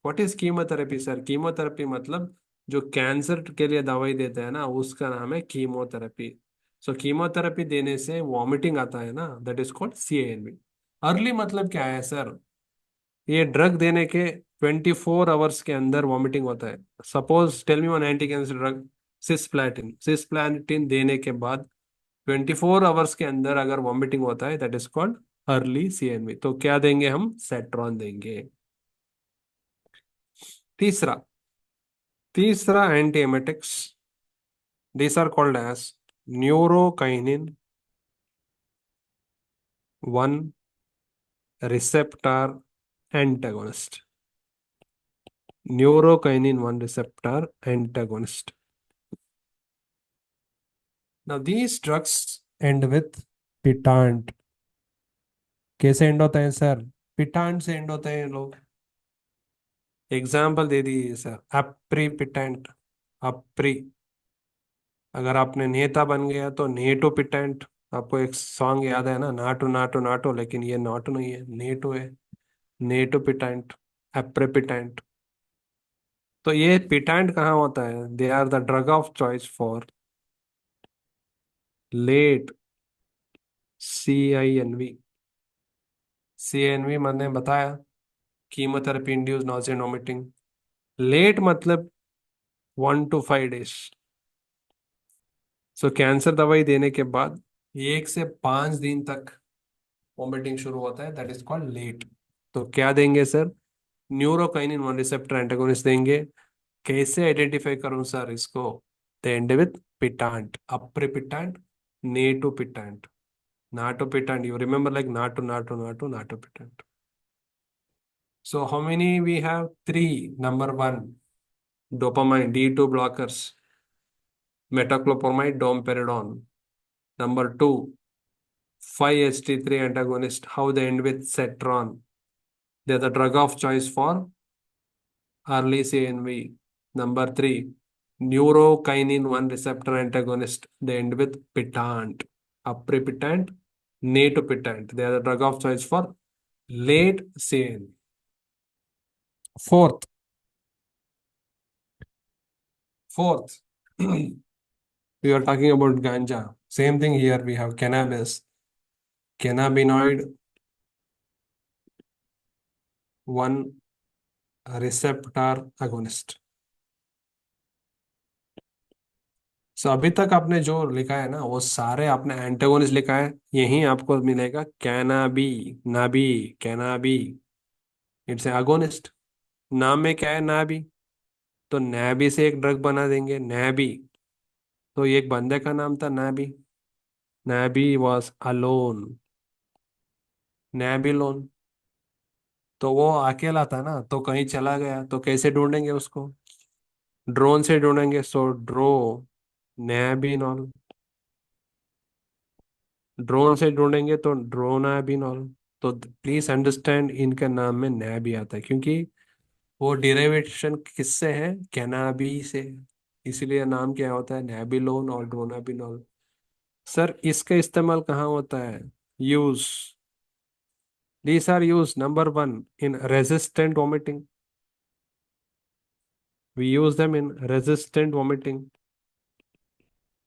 What is chemotherapy sir? Chemotherapy मतलब जो cancer के लिए दवाई देते हैं ना, उसका नाम है कीमोथेरेपी। सो कीमोथेरेपी देने से वॉमिटिंग आता है ना, that is called CINV। Early मतलब क्या है सर? ये ड्रग देने के 24 आवर्स के अंदर वॉमिटिंग होता है। Suppose tell me one anti cancer drug, cisplatin. Cisplatin देने के बाद 24 आवर्स के अंदर अगर वॉमिटिंग होता है, that is called early CNV। तो क्या देंगे हम? सेट्रॉन देंगे। तीसरा, तीसरा antiemetics, these are called as neurokinin 1 receptor antagonist. Neurokinin 1 receptor antagonist. Now these drugs end with pitant. कैसे एंड होता है सर? पिटांट से एंड होते हैं लोग। एग्जाम्पल दे दीजिए सर। अप्री पिटेंट, अप्री। अगर आपने नेता बन गया तो नेटो पिटेंट। आपको एक सॉन्ग याद है ना, नाटो नाटो नाटो, लेकिन ये नाटो नहीं है, नेटो है। Netupitant, aprepitant. तो ये पिटेंट कहाँ होता है? They are the drug of choice for late CINV। CINV मैंने बताया, chemotherapy induce nausea vomiting. Late मतलब 1 to 5 days। सो कैंसर दवाई देने के बाद 1 से 5 दिन तक वॉमिटिंग शुरू होता है, दैट इज कॉल्ड लेट। तो क्या देंगे सर? न्यूरोकाइनिन 1 रिसेप्टर एंटागोनिस्ट देंगे। कैसे आइडेंटिफाई करूं सर इसको? The end with pitant, aprepitant, netupitant, natopitant. You remember like NATO NATO NATO natopitant. So how many we have? Three. Number one, dopamine D2 blockers, metoclopramide, domperidone. Number two, 5-HT3 antagonist. How they end with cetron. They're the drug of choice for early CNV. Number three, neurokinin 1 receptor antagonist. They end with pitant, aprepitant, natopitant. They are the drug of choice for late CNV. Fourth, fourth. We are talking about ganja. Same thing here. We have cannabis, cannabinoid 1 receptor agonist. सो अभी तक आपने जो लिखा है ना, वो सारे आपने एंटेगोनिस्ट लिखा है। यही आपको मिलेगा cannabi, nabi, cannabi. It's agonist. नाम में क्या है? नाबी। तो नैबी से एक ड्रग बना देंगे, नैबी। तो ये एक बंदे का नाम था, नैबी। नैबी वॉज अलोन, नैबिलोन। तो वो अकेला था ना, तो कहीं चला गया, तो कैसे ढूंढेंगे उसको? ड्रोन से ढूंढेंगे। सो ड्रो नैबिनॉल। ड्रोन से ढूंढेंगे तो ड्रोनाबिनॉल। तो प्लीज अंडरस्टैंड, इनका नाम में नैबी आता है क्योंकि वो डिराइवेशन किससे है? कैनाबी से। इसीलिए नाम क्या होता है? नैबिलोन और ड्रोनाबिनॉल। सर इसका इस्तेमाल कहाँ होता है? Use, these are use number one in resistant vomiting. we use them in resistant vomiting।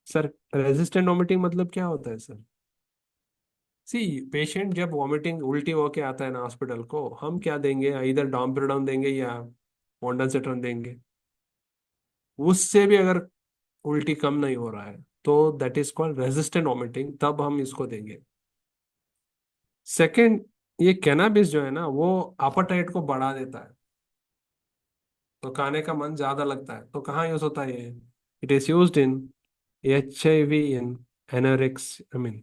Sir resistant vomiting मतलब क्या होता है सर? सी, पेशेंट जब वॉमिटिंग उल्टी होके आता है ना हॉस्पिटल को, हम क्या देंगे? इधर डॉम्पेराडोन देंगे या ओंडासेट्रन देंगे। उससे भी अगर उल्टी कम नहीं हो रहा है तो that is called resistant vomiting, तब हम इसको देंगे। सेकंड, ये कैनाबिस जो है ना, वो अपेटाइट को बढ़ा देता है, तो खाने का मन ज्यादा लगता है। तो कहाँ यूज होता है ये? It is used in HIV, in anorex, I mean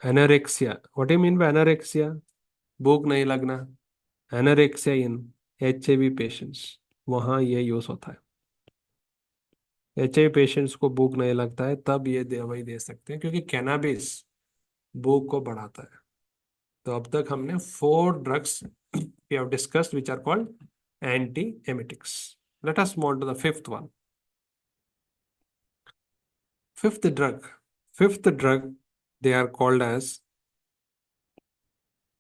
anorexia. What you mean by anorexia? भूख नहीं लगना। एनोरेक्सिया इन HIV पेशेंट्स, वहाँ ये यूज होता है। HIV पेशेंट्स को भूख नहीं लगता है, तब ये दवाई दे सकते हैं, क्योंकि कैनाबिस भूख को बढ़ाता है। तो अब तक हमने 4 drugs we have discussed which are called anti emetics. Let us move to the fifth one. Fifth drug, fifth drug, they are called as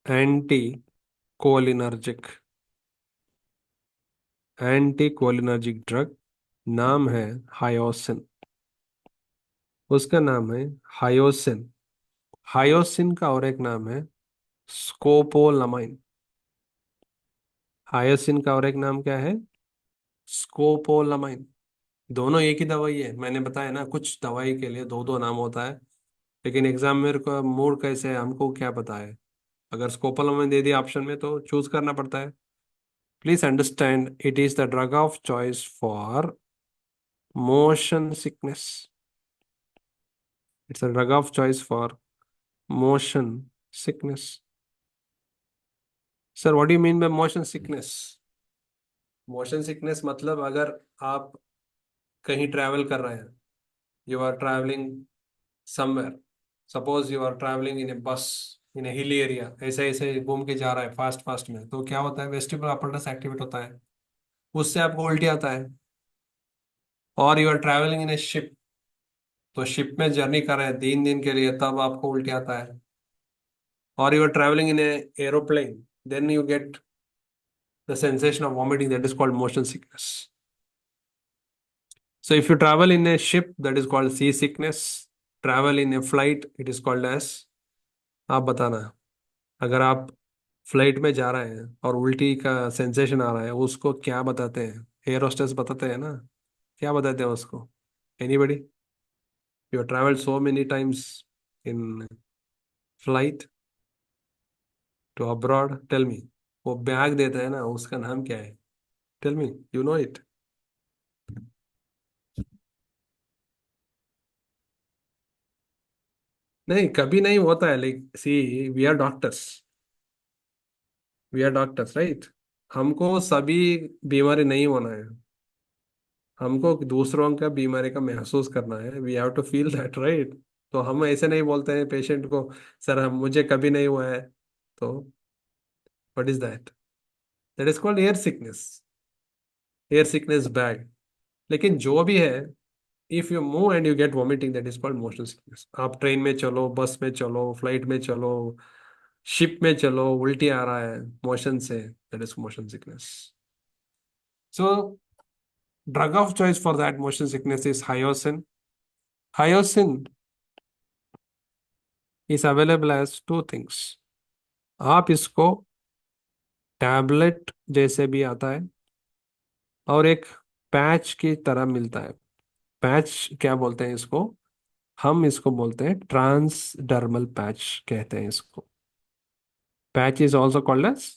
anticholinergic. Anticholinergic drug नाम है हायोसिन। उसका नाम है हायोसिन। हायोसिन का और एक नाम है स्कोपोलामाइन। हायोसिन का और एक नाम क्या है? स्कोपोलामाइन। दोनों एक ही दवाई है। मैंने बताया ना, कुछ दवाई के लिए दो दो नाम होता है, लेकिन एग्जाम में का मूड कैसे है हमको क्या पता है। अगर स्कोपोलामाइन दे दिया ऑप्शन में तो चूज करना पड़ता है। Please understand, it is the drug of choice for motion sickness. It's a drug of choice for motion sickness. Sir what do mean by motion sickness? Motion sickness मतलब अगर आप कहीं ट्रैवल कर रहे हैं, you are travelling somewhere, suppose you are travelling in a bus in A hill area, ऐसे ऐसे घूम के जा रहा है फास्ट फास्ट में, तो क्या होता है, वेस्टिबुलर अपरटस एक्टिवेट होता है, उससे आपको उल्टी आता है। और you are travelling in a ship, तो शिप में जर्नी कर रहे हैं 3 दिन के लिए, तब आपको उल्टी आता है। और you are travelling in a aeroplane, then you get the sensation of vomiting, that is called motion sickness. So if you travel in a ship, that is called sea sickness. Travel in a flight, it is called as, आप बताना, अगर आप flight में जा रहे हैं और उल्टी का सेंसेशन आ रहा है, उसको क्या बताते हैं? एयर होस्टेस बताते हैं ना, क्या बताते हैं उसको? Anybody? You travel so many times in flight to abroad, tell me. वो बैग देता है ना, उसका नाम क्या है? Tell me, you know it? नहीं, कभी नहीं होता है, like see, we are doctors, we are doctors, right? हमको सभी बीमारी नहीं होना है, हमको दूसरों का बीमारी का महसूस करना है, we have to feel that, right? तो हम ऐसे नहीं बोलते हैं पेशेंट को, सर हम मुझे कभी नहीं हुआ है, तो what is that? That is called air sickness, air sickness bag. लेकिन जो भी है, if you move and you get vomiting, that is called motion sickness. आप ट्रेन में चलो, बस में चलो, फ्लाइट में चलो, शिप में चलो, उल्टी आ रहा है मोशन से, that is motion sickness. So drug of choice for that motion sickness is hyoscine. Hyoscine is available as two things. आप इसको टैबलेट जैसे भी आता है, और एक पैच की तरह मिलता है। पैच क्या बोलते हैं इसको? हम इसको बोलते हैं ट्रांसडर्मल पैच, कहते हैं इसको। Patch is also called as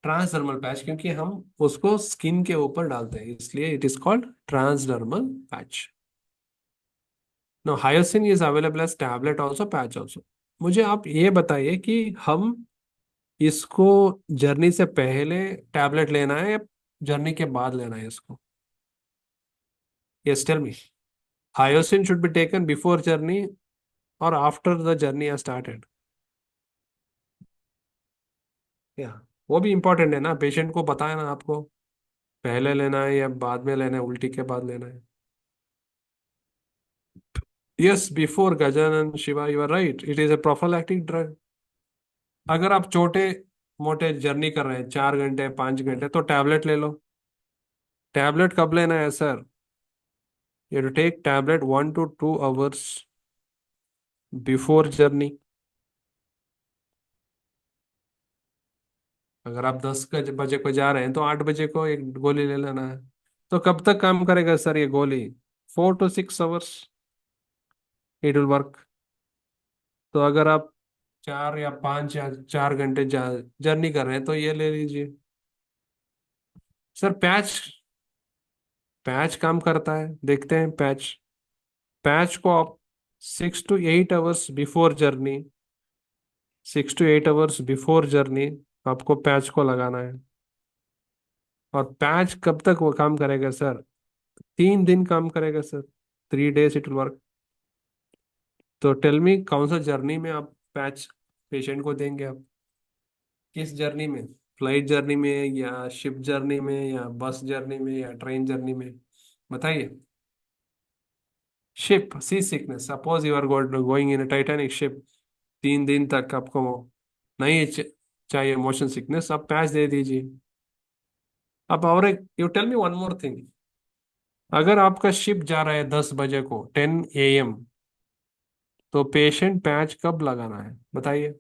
transdermal patch, क्योंकि हम उसको स्किन के ऊपर डालते हैं, इसलिए it is called transdermal patch. No, hyoscine is available as tablet also, patch also. मुझे आप ये बताइए कि हम इसको जर्नी से पहले टैबलेट लेना है या जर्नी के बाद लेना है इसको? Yes, tell me. Hyoscine should be taken before journey और after the journey has started? या वो भी इंपॉर्टेंट है ना, पेशेंट को बताया ना आपको, पहले लेना है या बाद में लेना है, उल्टी के बाद लेना है? Yes, before Gajanan Shiva, you are right, it is a prophylactic drug. अगर आप छोटे मोटे जर्नी कर रहे हैं 4 घंटे 5 घंटे, तो टैबलेट ले लो। टैबलेट कब लेना है sir? You to take tablet 1 to 2 hours before journey. अगर आप 10 बजे को जा रहे हैं, तो 8 बजे को एक गोली ले लेना है। तो कब तक काम करेगा सर ये गोली? 4 to 6 hours it will work. तो अगर आप 4 या 5 या 4 घंटे जर्नी कर रहे हैं, तो ये ले लीजिए। सर पैच, पैच काम करता है, देखते हैं पैच। पैच को आप 6 to 8 hours before journey, 6 to 8 hours before journey आपको पैच को लगाना है। और पैच कब तक वो काम करेगा सर? 3 दिन काम करेगा sir, 3 days it will work. तो टेल मी, कौन सा जर्नी में आप पैच पेशेंट को देंगे आप? किस जर्नी में? फ्लाइट जर्नी में या शिप जर्नी में या बस जर्नी में या ट्रेन जर्नी में? बताइए। Ship, sea sickness, suppose you are going in Titanic ship, 3 दिन तक आपको नहीं चाहिए मोशन सिकनेस, आप पैच दे दीजिए। अब और एक, you tell me one more thing. अगर आपका शिप जा रहा है 10 बजे को, 10 AM, तो पेशेंट पैच कब लगाना है बताइए?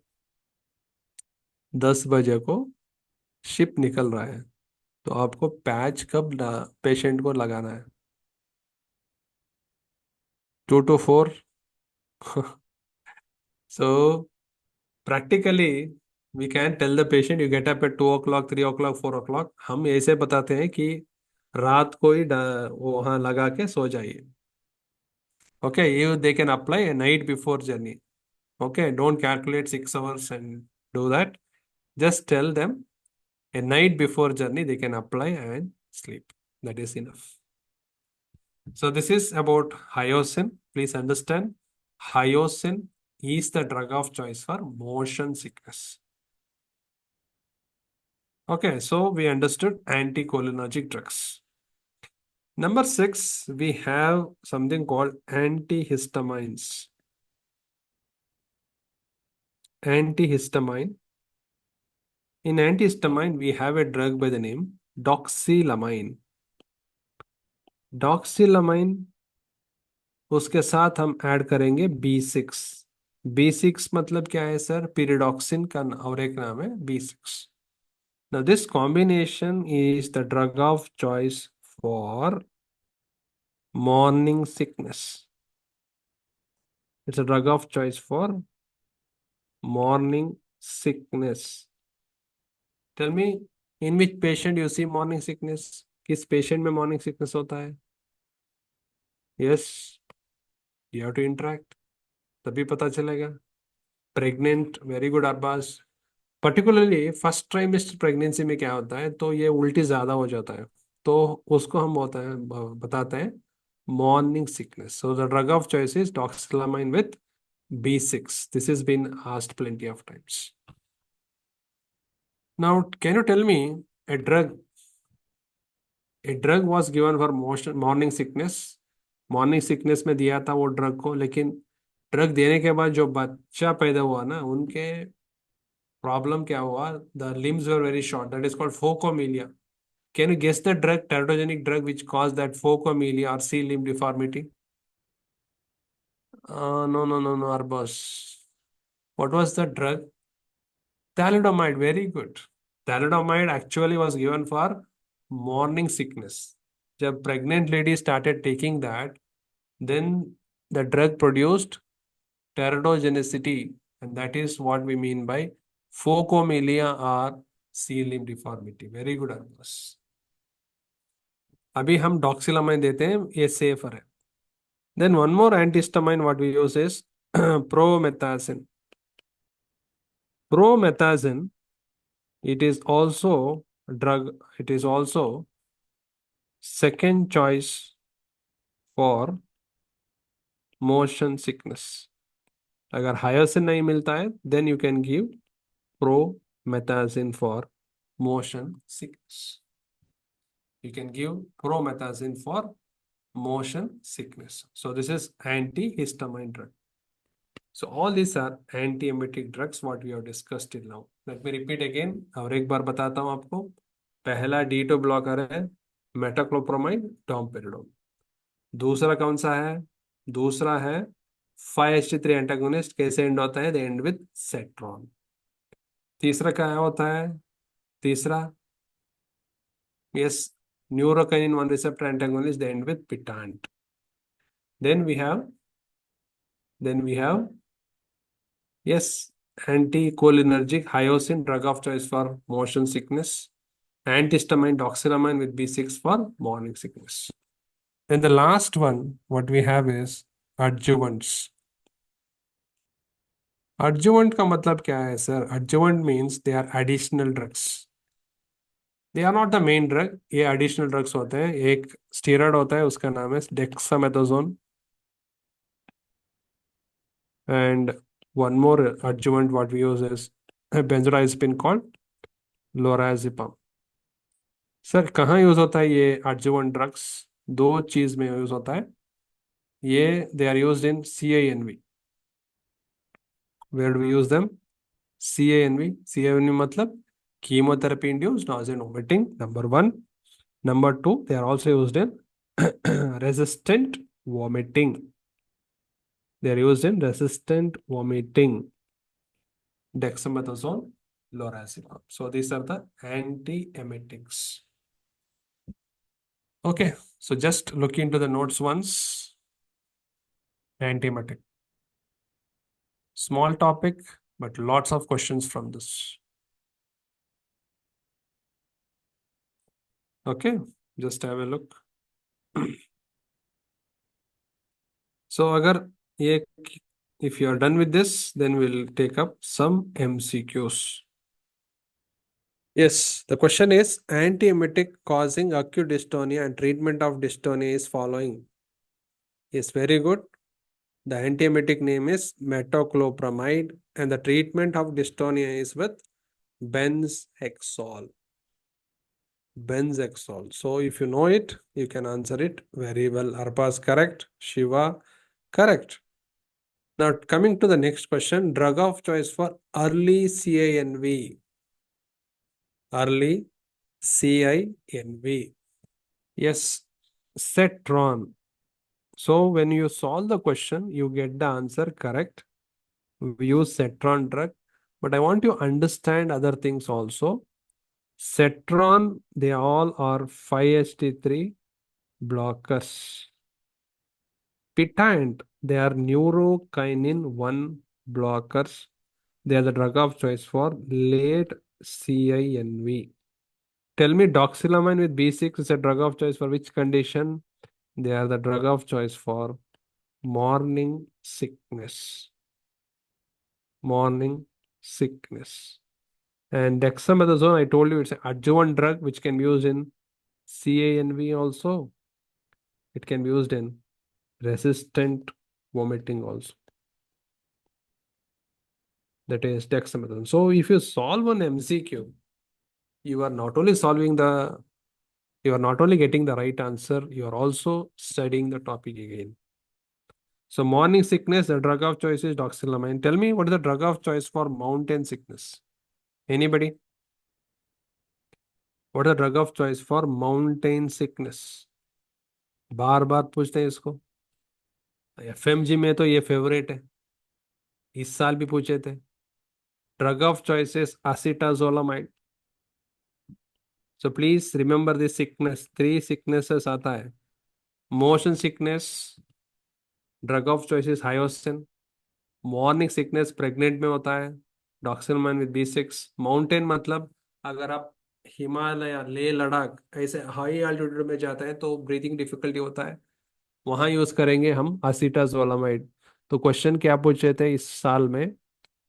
10 बजे को शिप निकल रहा है, तो आपको पैच कब पेशेंट को लगाना है? 2 to 4? So practically we can tell the patient, you get up at 2 o'clock, 3 o'clock, 4 o'clock। हम ऐसे बताते हैं कि रात को ही वो वहाँ लगा के सो जाइए। Okay, you they can apply a night before journey. Okay, don't calculate 6 hours and do that. Just tell them A night before journey, they can apply and sleep. That is enough. So this is about hyoscine. Please understand, hyoscine is the drug of choice for motion sickness. Okay, so we understood anticholinergic drugs. Number 6, we have something called antihistamines. Antihistamine. In antihistamine, we have a drug by the name doxylamine. Doxylamine, उसके साथ हम add करेंगे B6. B6 मतलब क्या है sir? पीरिडॉक्सिन का और एक नाम है B6. Now this combination is the drug of choice for morning sickness. It's a drug of choice for morning sickness. Tell me, in which patient you see morning sickness? किस patient में morning sickness होता है? Yes, you have to interact. तभी पता चलेगा. Pregnant, very good Arbaz. Particularly first trimester pregnancy में क्या होता है, तो ये उल्टी ज्यादा हो जाता है, तो उसको हम बताते हैं morning sickness. So the drug of choice is doxylamine with B6. This is been asked plenty of times. Now can you tell me a drug was given for morning sickness. Morning sickness में दिया था वो drug को, लेकिन drug देने के बाद जो बच्चा पैदा हुआ ना, उनके प्रॉब्लम क्या हुआ? The limbs were very short. That is called phocomelia. Can you guess the drug, teratogenic drug which caused that focomelia or C limb deformity? No, no, no, no, Arbus. What was the drug? Thalidomide. Very good. Thalidomide actually was given for morning sickness. जब pregnant lady started taking that, then the drug produced teratogenicity, and that is what we mean by focomelia or C limb deformity. Very good, Arbus. अभी हम doxylamine देते हैं, ये safer है. Then one more antihistamine what we use is promethazine. Promethazine, it is also drug, it is also second choice for motion sickness. अगर hyoscine नहीं मिलता है, then you can give promethazine for motion sickness. You can give promethazine for motion sickness. So this is antihistamine drug. So all these are anti-emetic drugs what we have discussed till now. Let me repeat again. और एक बार बताता हूँ आपको. पहला D2 blocker है मेटाक्लोप्रोमाइड, domperidone. दूसरा कौन सा है? दूसरा है 5-HT3 एंटागोनिस्ट. कैसे एंड होता है? They end with setron. तीसरा क्या होता है? तीसरा, yes, neurokinin 1 receptor antagonist. They end with pitant. then we have then we have yes, anticholinergic hyoscine, drug of choice for motion sickness. Antihistamine doxylamine with B6 for morning sickness. Then the last one, what we have is adjuvants. Adjuvant का मतलब क्या है sir? Adjuvant means they are additional drugs. They are not the main drug. ये additional drugs होते हैं. एक steroid होता है, उसका नाम है dexamethasone. And one more adjuvant what we use is a benzodiazepine called lorazepam. Sir कहाँ यूज होता है ये adjuvant drugs? दो चीज में यूज होता है ये. They are used in CANV. Where do we use them? CANV. CANV मतलब chemotherapy induced nausea and vomiting, number one. Number two, they are also used in resistant vomiting. They are used in resistant vomiting. Dexamethasone, lorazepam. So these are the antiemetics. Okay, so just look into the notes once. Antiemetic. Small topic, but lots of questions from this. Okay, just have a look. So agar ye, if you are done with this, then we'll take up some MCQs. Yes, the question is antiemetic causing acute dystonia and treatment of dystonia is following. Yes, very good. The antiemetic name is metoclopramide and the treatment of dystonia is with benzhexol. Benzhexol. So if you know it, you can answer it very well. Arpa's correct. Shiva correct. Now coming to the next question, drug of choice for early CINV. Early CINV. Yes, Cetron. So when you solve the question, you get the answer correct. We use Cetron drug, but I want you to understand other things also. Cetron, they all are 5-HT3 blockers. Pitant, they are neurokinin 1 blockers. They are the drug of choice for late CINV. Tell me, doxylamine with B6 is a drug of choice for which condition? They are the drug of choice for morning sickness. Morning sickness. And dexamethasone, I told you it's an adjuvant drug which can be used in CANV also. It can be used in resistant vomiting also. That is dexamethasone. So if you solve an MCQ, you are not only you are not only getting the right answer, you are also studying the topic again. So morning sickness, the drug of choice is doxylamine. Tell me what is the drug of choice for mountain sickness? Anybody? What is the drug of choice for mountain sickness? बार बार पूछते हैं इसको. FMG में तो ये favourite है. इस साल भी पूछे थे. Drug of choice is acetazolamide. So please remember this sickness. 3 sicknesses आता है. Motion sickness, drug of choice is hyoscine. Morning sickness pregnant में होता है, डॉक्सिलमाइन विद B6. माउंटेन मतलब अगर आप हिमालय, लेह लद्दाख ऐसे हाई एल्टीट्यूड में जाते हैं तो ब्रीथिंग डिफिकल्टी होता है, वहां यूज करेंगे हम असीटाजोलामाइड. तो क्वेश्चन क्या पूछे थे इस साल में?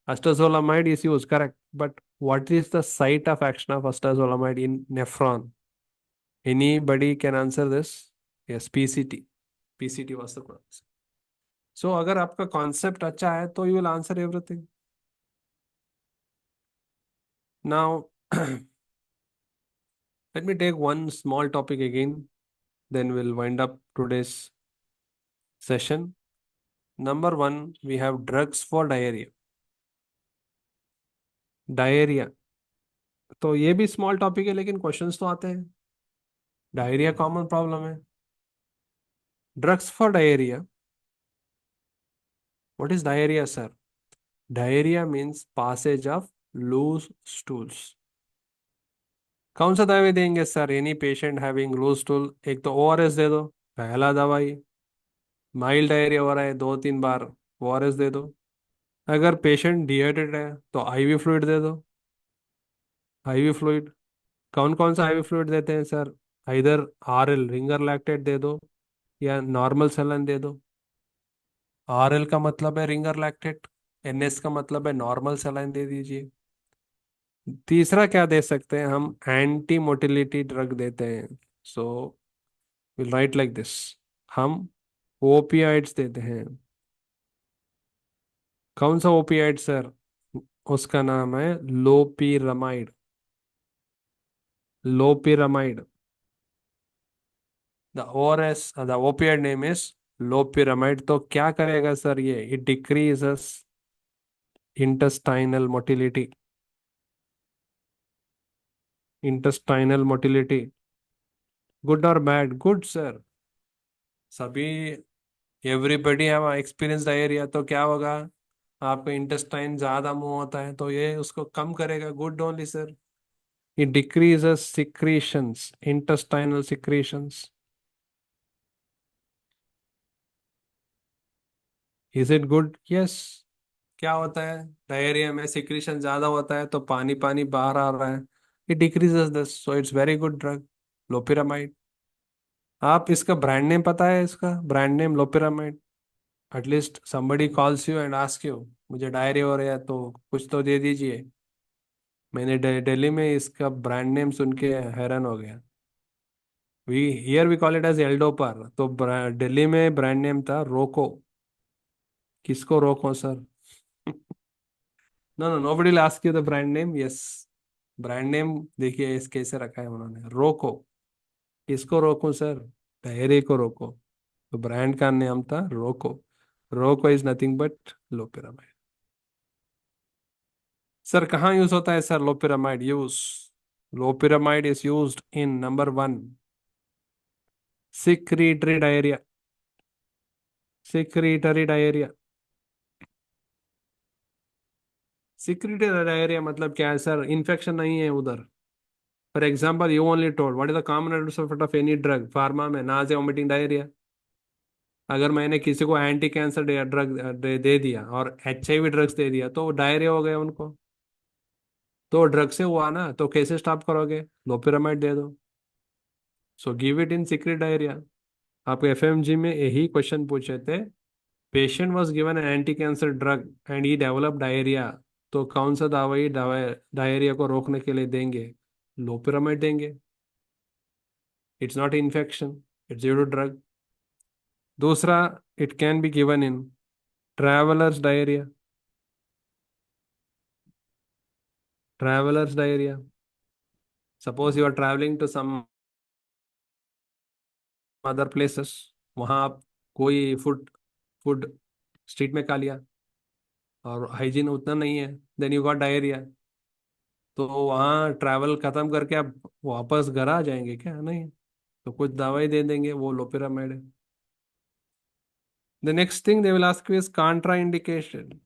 Acetazolamide is use correct, but what is the site of action of acetazolamide in nephron? Anybody can answer this? Yes, PCT. PCT was the question. So अगर आपका कॉन्सेप्ट अच्छा है तो you will answer everything. Now, let me take one small topic again, then we'll wind up today's session. Number one, we have drugs for diarrhea. Diarrhoea, तो ये भी small topic है लेकिन क्वेश्चंस तो आते हैं. डायरिया कॉमन प्रॉब्लम है. Drugs for diarrhoea. What is diarrhoea sir? Diarrhoea means passage of loose stools. कौन सा दवाई देंगे sir? Any patient having loose stool, एक तो ओआरएस दे दो, पहला दवाई. माइल्ड डायरिया हो रहा है 2-3 बार, ओआरएस दे दो. अगर पेशेंट डिहाइड्रेटेड है तो आईवी फ्लूइड दे दो. आईवी फ्लूइड, कौन कौन सा आईवी फ्लूइड देते हैं सर? इधर आरएल रिंगर लैक्टेट दे दो या नॉर्मल सेलन दे दो. आरएल का मतलब है रिंगर लैक्टेट, एनएस का मतलब है नॉर्मल सेलाइन दे दीजिए. तीसरा क्या दे सकते हैं हम? एंटी मोटिलिटी ड्रग देते हैं. So will write like this. हम ओपियाइड्स देते हैं. कौन सा ओपियाइड सर? उसका नाम है loperamide. Loperamide. The ORS, the opioid name is loperamide. तो क्या करेगा सर ये? It decreases intestinal motility. Intestinal motility. Good और बैड? Good sir. सभी, एवरीबडी हैव एक्सपीरियंस डायरिया, तो क्या होगा? आपका इंटेस्टाइन ज्यादा मूव होता है तो ये उसको कम करेगा. Good only sir. It decreases secretions, intestinal secretions. Is it good? Yes. क्या होता है डायरिया में? सिक्रीशन ज्यादा होता है तो पानी पानी बाहर आ रहा है. It decreases this, so it's very good drug, loperamide. आप इसका ब्रांड नेम पता है? इसका brand name loperamide. At least somebody calls you and asks you मुझे डायरिया हो रहा है तो कुछ तो दे दीजिए. मैंने दिल्ली में इसका ब्रांड नेम सुन के हैरान हो गया। We here we call it as Eldoper, तो दिल्ली में ब्रांड नेम था रोको। किसको रोको sir? No no, nobody will ask you the brand name. Yes, brand name देखिए इस कैसे रखा है उन्होंने, रोको। किसको रोको सर? डायरे को रोको। तो ब्रांड का नाम था रोको। रोको is nothing but loperamide. Sir कहाँ यूज होता है sir loperamide use? Loperamide is used in number one, secretory diarrhoea. Secretory diarrhoea. Secretory diarrhoea मतलब क्या है सर? इन्फेक्शन नहीं है उधर। For example, you only told what is the common adverse of any drug pharma में, Nazia, vomiting, diarrhoea. अगर मैंने किसी को एंटी कैंसर ड्रग दे दिया और HIV ड्रग्स दे दिया तो डायरिया हो गया उनको। तो ड्रग से हुआ ना, तो कैसे स्टॉप करोगे? लोपिरामाइड दे दो। So give it in secret diarrhoea. आपको FMG में यही क्वेश्चन पूछे थे। Patient was given anti cancer drug and he develop diarrhoea. तो कौन सा दवाई डायरिया को रोकने के लिए देंगे? लोपिरामाइड देंगे। It's not infection, it's due to drug. दूसरा, it can be given in travellers diarrhoea. Travellers diarrhoea, suppose you are travelling to some other places, वहाँ आप कोई फूड फूड स्ट्रीट में खा लिया और हाइजीन उतना नहीं है, देन यू गॉट डायरिया। तो वहाँ ट्रैवल खत्म करके आप वापस घर आ जाएंगे क्या? नहीं। तो कुछ दवाई दे देंगे, वो लोपिरामाइड है। The next thing they will ask you is Contra indication.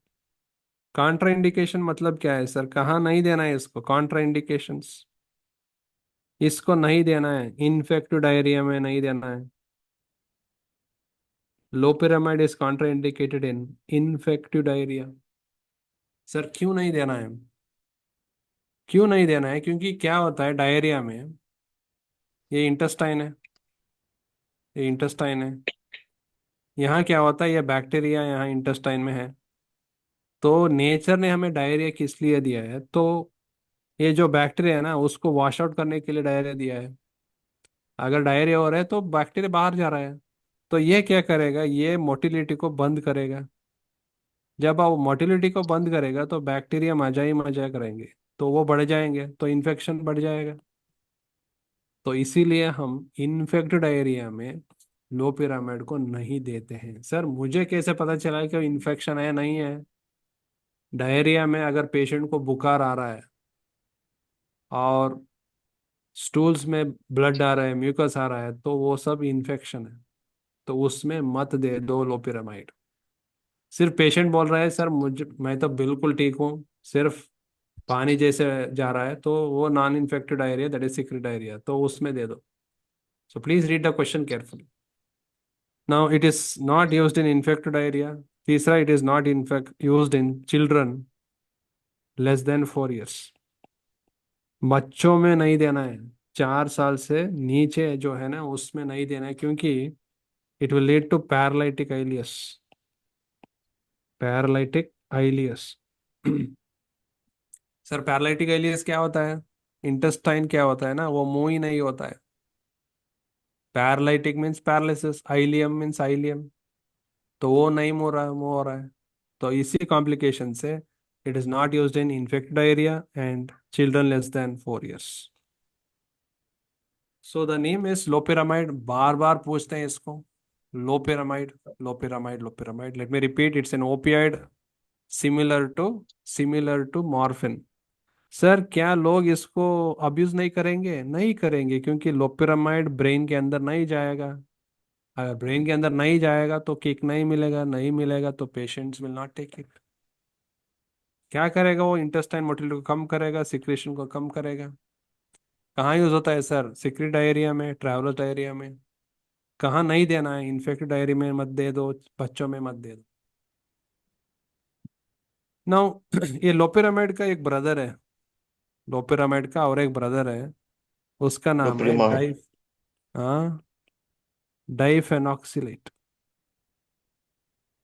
Contra indication मतलब क्या है सर? कहाँ नहीं देना है इसको? कॉन्ट्रा इंडिकेशंस, इसको नहीं देना है, इन्फेक्टिव डायरिया में नहीं देना है। Loperamide is Contra indicated in infective diarrhoea. Sir क्यों नहीं देना है? क्यों नहीं देना है? क्योंकि क्या होता है डायरिया में, ये इंटेस्टाइन है, ये इंटेस्टाइन है। यहाँ क्या होता है, ये बैक्टीरिया यहाँ इंटेस्टाइन में है। तो नेचर ने हमें डायरिया किस लिए दिया है? तो ये जो बैक्टीरिया है ना, उसको वॉश आउट करने के लिए डायरिया दिया है। अगर डायरिया हो रहा है तो बैक्टीरिया बाहर जा रहा है। तो ये क्या करेगा? ये मोटिलिटी को बंद करेगा। जब आप मोटिलिटी को बंद करेगा तो बैक्टीरिया मजा ही मजा करेंगे, तो वो बढ़ जाएंगे, तो इन्फेक्शन बढ़ जाएगा। तो इसीलिए हम इन्फेक्टेड डायरिया में लोपिरामाइड को नहीं देते हैं। सर मुझे कैसे पता चला कि इन्फेक्शन है नहीं है? डायरिया में अगर पेशेंट को बुखार आ रहा है और स्टूल्स में ब्लड आ रहा है, म्यूकस आ रहा है, तो वो सब इन्फेक्शन है। तो उसमें मत दे दो लोपिरामाइड। सिर्फ पेशेंट बोल रहा है सर मुझे, मैं तो बिल्कुल ठीक हूँ, सिर्फ पानी जैसे जा रहा है, तो वो non infected diarrhoea, that is secret diarrhoea, तो उसमें दे दो। So please read the question carefully. Now it is not used in infected diarrhoea. तीसरा, it is not in fact used in children less than 4 years। बच्चों में नहीं देना है, 4 साल से नीचे जो है ना उसमें नहीं देना है, क्योंकि it will lead to paralytic ileus. Paralytic ileus. Sir paralytic ileus क्या होता है? इंटेस्टाइन क्या होता है ना, वो मुंह ही नहीं होता है। Paralytic means paralysis, ileum means ileum, तो वो नहीं मुंह रहा, मुंह हो रहा है। तो इसी कॉम्प्लिकेशन से it is not used in infected diarrhoea and children less than 4 years। So the name is loperamide, बार बार पूछते हैं इसको। Loperamide, loperamide, loperamide, let me repeat, it's an opioid similar to morphine. Sir क्या लोग इसको abuse नहीं करेंगे? नहीं करेंगे, क्योंकि लोपिरामाइड ब्रेन के अंदर नहीं जाएगा। अगर ब्रेन के अंदर नहीं जाएगा तो किक नहीं मिलेगा, नहीं मिलेगा तो patients will not take it. क्या करेगा वो? इंटेस्टाइन मोटिलिटी को कम करेगा, सिक्रेशन को कम करेगा। कहाँ यूज होता है सर? सिक्रेट डायरिया में, ट्रैवलर डायरिया में। कहाँ नहीं देना है? इन्फेक्टेड डायरी में मत दे दो, बच्चों में मत दे दो। नाउ ये लोपिरामाइड का एक ब्रदर है, लोपिरामाइड का और एक ब्रदर है, उसका नाम है डिप्लोमा। हाँ, डाइफेनॉक्सिलेट।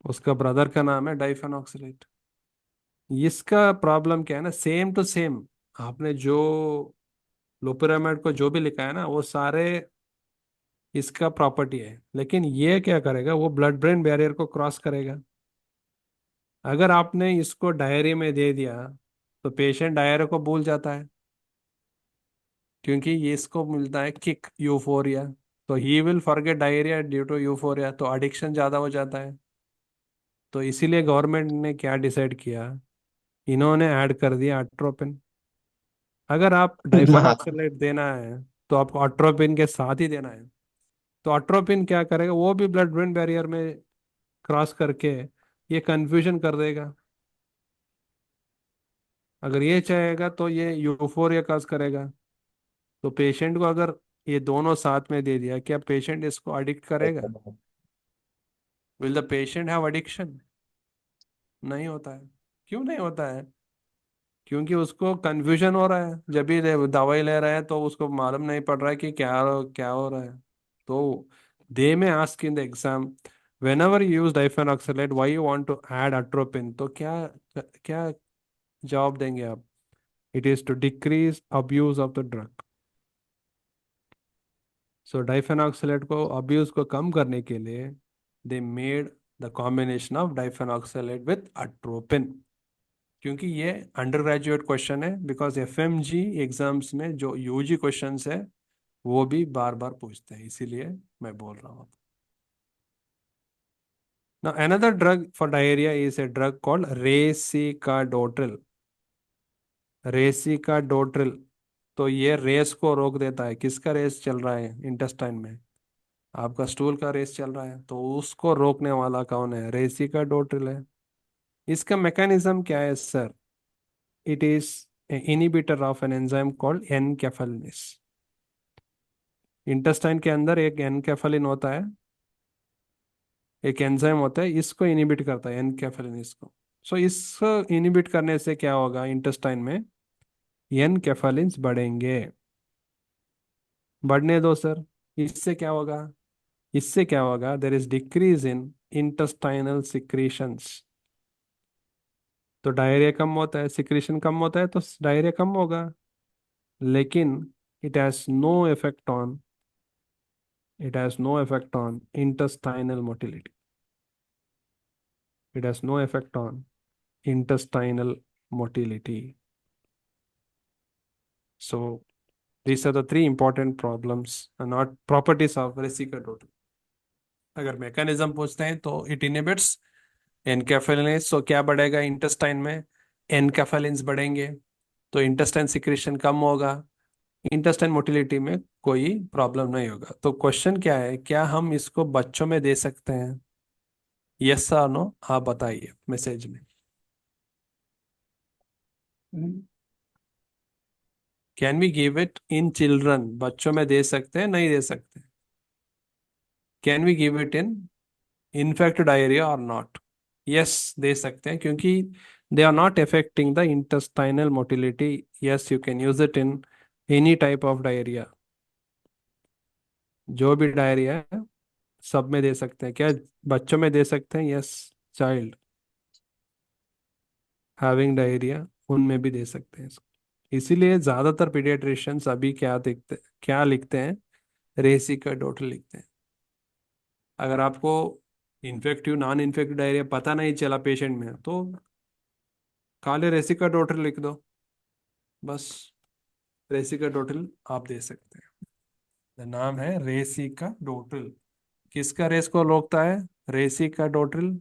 उसका ब्रदर का नाम है डाइफेनॉक्सिलेट। इसका प्रॉब्लम क्या है ना, सेम टू सेम, आपने जो लोपेरामाइड को जो भी लिखा है ना, वो सारे इसका प्रॉपर्टी है, लेकिन ये क्या करेगा, वो ब्लड ब्रेन बैरियर को क्रॉस करेगा। अगर आपने इसको डायरी में दे दिया तो पेशेंट डायरी को भूल जाता है, क्योंकि ये इसको मिलता है किक, यूफोरिया। तो he will forget diarrhoea due to euphoria, तो एडिक्शन ज्यादा हो जाता है। तो इसीलिए गवर्नमेंट ने क्या डिसाइड किया, इन्होंने ऐड कर दिया अट्रोपिन। अगर आप हाँ। डाइफेनॉक्सिलेट देना है तो आपको अट्रोपिन के साथ ही देना है। तो अट्रोपिन क्या करेगा, वो भी ब्लड ब्रेन बैरियर में क्रॉस करके ये कंफ्यूजन कर देगा। अगर ये चाहेगा तो ये यूफोरिया कॉज करेगा। तो पेशेंट को अगर ये दोनों साथ में दे दिया, क्या पेशेंट इसको अडिक्ट करेगा? Will the patient have addiction? नहीं होता है। क्यों नहीं होता है? क्योंकि उसको कंफ्यूजन हो रहा है, जब भी दवाई ले रहा है तो उसको मालूम नहीं पड़ रहा है कि क्या क्या हो रहा है। तो they may ask in the exam, whenever you use diphenoxylate why you want to add atropine, तो क्या क्या जवाब देंगे आप? It is to decrease abuse of the drug. So diphenoxylate को अब्यूज को कम करने के लिए they made the combination of diphenoxylate with atropine. क्योंकि ये अंडर ग्रेजुएट क्वेश्चन है, बिकॉज एफएमजी एग्जाम्स में जो यूजी क्वेश्चंस है वो भी बार बार पूछते हैं, इसीलिए मैं बोल रहा हूँ। Now another drug for diarrhea is a drug called रेसिकाडोट्रिल। रेसिकाडोट्रिल, तो ये रेस को रोक देता है। किसका रेस चल रहा है इंटेस्टाइन में? आपका स्टूल का रेस चल रहा है, तो उसको रोकने वाला कौन है? रेसिकाडोट्रिल है। इसका मैकेनिज्म क्या है sir? It is inhibitor of an enzyme called enkephalinase. Intestine के अंदर एक एनकेफेलिन होता है, एक एंजाइम होता है, इसको इनिबिट करता है, एनकेफेलिनिस को। सो इसको इनिबिट करने से क्या होगा, इंटेस्टाइन में एनकेफेलिन्स बढ़ेंगे। बढ़ने दो सर। इससे क्या होगा? इससे क्या होगा, there is decrease in intestinal secretions. तो डायरिया कम होता है, सिक्रीशन कम होता है, तो डायरिया कम होगा। लेकिन it has no effect on, it has no effect on intestinal motility. It has no effect on intestinal motility. So these are the three important problems and not properties of vesicadotin. अगर mechanism पूछते हैं तो it inhibits एनकेफेलिन्स। तो क्या बढ़ेगा intestine में? एनकेफेलिन्स बढ़ेंगे, तो इंटेस्टाइन सिक्रेशन कम होगा, इंटेस्टाइन मोटिलिटी में कोई प्रॉब्लम नहीं होगा। तो क्वेश्चन क्या है, क्या हम इसको बच्चों में दे सकते हैं? यस और नो आप बताइए मैसेज में। Can we give it in children? बच्चों में दे सकते हैं, नहीं दे सकते? Can we give it in infect diarrhoea और नॉट? यस, दे सकते हैं, क्योंकि they are not affecting the intestinal motility. Yes, you can use it in any type of diarrhoea. जो भी डायरिया है सब में दे सकते हैं। क्या बच्चों में दे सकते हैं? यस, चाइल्ड हैविंग डायरिया उनमें भी दे सकते हैं इसको। इसीलिए ज्यादातर पीडियाट्रिशियंस अभी क्या लिखते हैं? रेसिका डोटल लिखते हैं। अगर आपको इन्फेक्टिव नॉन इन्फेक्टिव डायरिया पता नहीं चला पेशेंट में, तो काले रेसिका डोटल लिख दो, बस। रेसिका डोटल आप दे सकते हैं। द नाम है रेसिका डोटल। किसका रेस को रोकता है? रेसिका डोटल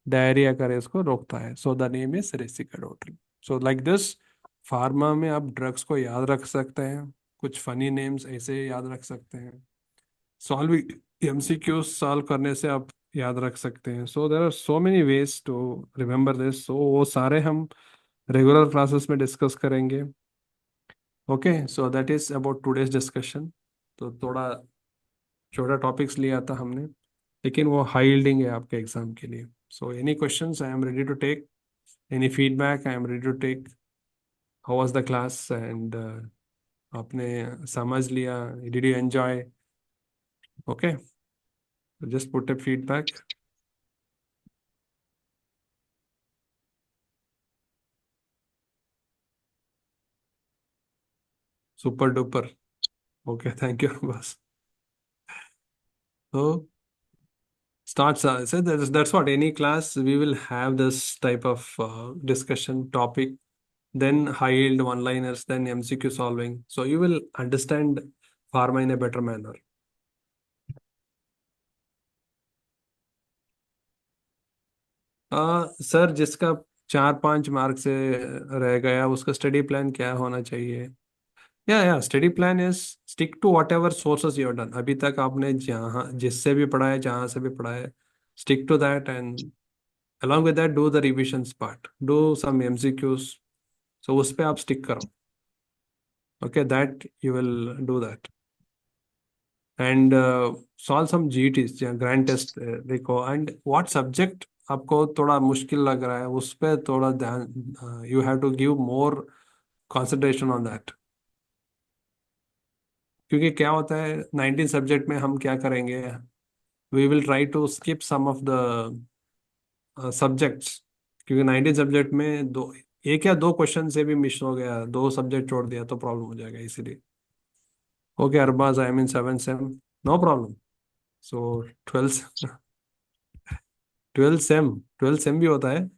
डायरिया का रेस को रोकता है। So the name is racecadotril. So like this, pharma में आप ड्रग्स को याद रख सकते हैं, कुछ फनी नेम्स ऐसे याद रख सकते हैं। सॉल्व एमसीक्यू सॉल्व करने से आप याद रख सकते हैं। So there are so many ways to remember this. So वो सारे हम रेगुलर क्लासेस में डिस्कस करेंगे। Okay, so that is about today's discussion. तो थोड़ा छोटा टॉपिक्स लिया था हमने, लेकिन वो हाई यील्डिंग है आपके एग्जाम के लिए। So any questions I am ready to take, any feedback I am ready to take. How was the class and आपने समझ लिया? Did you enjoy? Okay, just put a feedback. Super duper. Okay, thank you, Abbas. So starts. So that's what any class we will have this type of discussion topic. Then high yield one-liners, then MCQ solving. So you will understand pharma in a better manner. Sir जिसका 4-5 mark से रह गया उसका study plan क्या होना चाहिए? या study plan is stick to whatever sources you done. अभी तक आपने जहाँ जिससे भी पढ़ा है जहाँ से भी पढ़ा है, stick to that and along with that do the revisions part, do some MCQs. So उस पे आप स्टिक करो. Okay, that you will do that. And solve some GTs या ग्रैंड टेस्ट देखो. एंड व्हाट सब्जेक्ट आपको थोड़ा मुश्किल लग रहा है उस पे थोड़ा ध्यान, you have to give more concentration on that. क्योंकि क्या होता है 19 सब्जेक्ट में हम क्या करेंगे, we will try to skip some of the subjects. क्योंकि 19 सब्जेक्ट में दो, एक या दो क्वेश्चन से भी मिस हो गया, दो सब्जेक्ट छोड़ दिया तो प्रॉब्लम हो जाएगा इसीलिए. Okay Arbaz, I mean 7 same, no problem. So 12 12 same, 12 same भी होता है.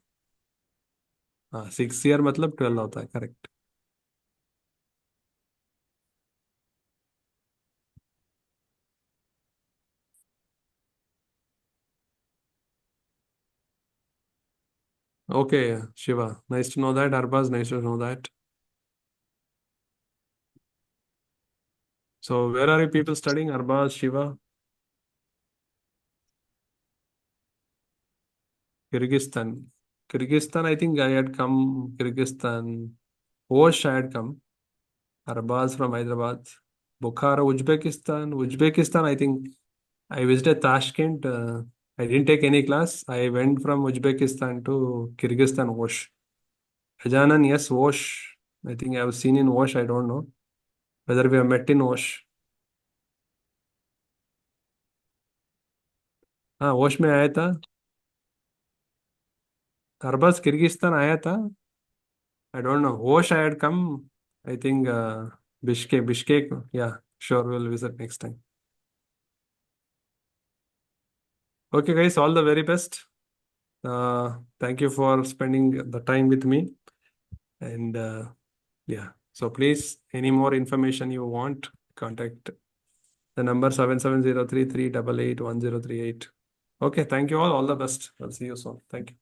हाँ 6 ईयर मतलब 12 होता है, correct. Okay Shiva, nice to know that. Arbaz, nice to know that. So where are you people studying? Arbaz, Shiva? Kyrgyzstan. Kyrgyzstan, I think I had come. Kyrgyzstan. Osh, I had come. Arbaz from Hyderabad. Bukhara, Uzbekistan. Uzbekistan, I think I visited Tashkent. I didn't take any class. I went from Uzbekistan to Kyrgyzstan, Osh. Ajanan, yes, Osh. I think I was seen in Osh. I don't know whether we have met in Osh. हाँ ओश में आया था. Arbaaz Kyrgyzstan आया था. I don't know. Osh I had come. I think Bishkek. Yeah, sure we'll visit next time. Okay, guys, all the very best. Thank you for spending the time with me. And yeah, so please, any more information you want, contact the number 7703388108. Okay, thank you all. All the best. I'll see you soon. Thank you.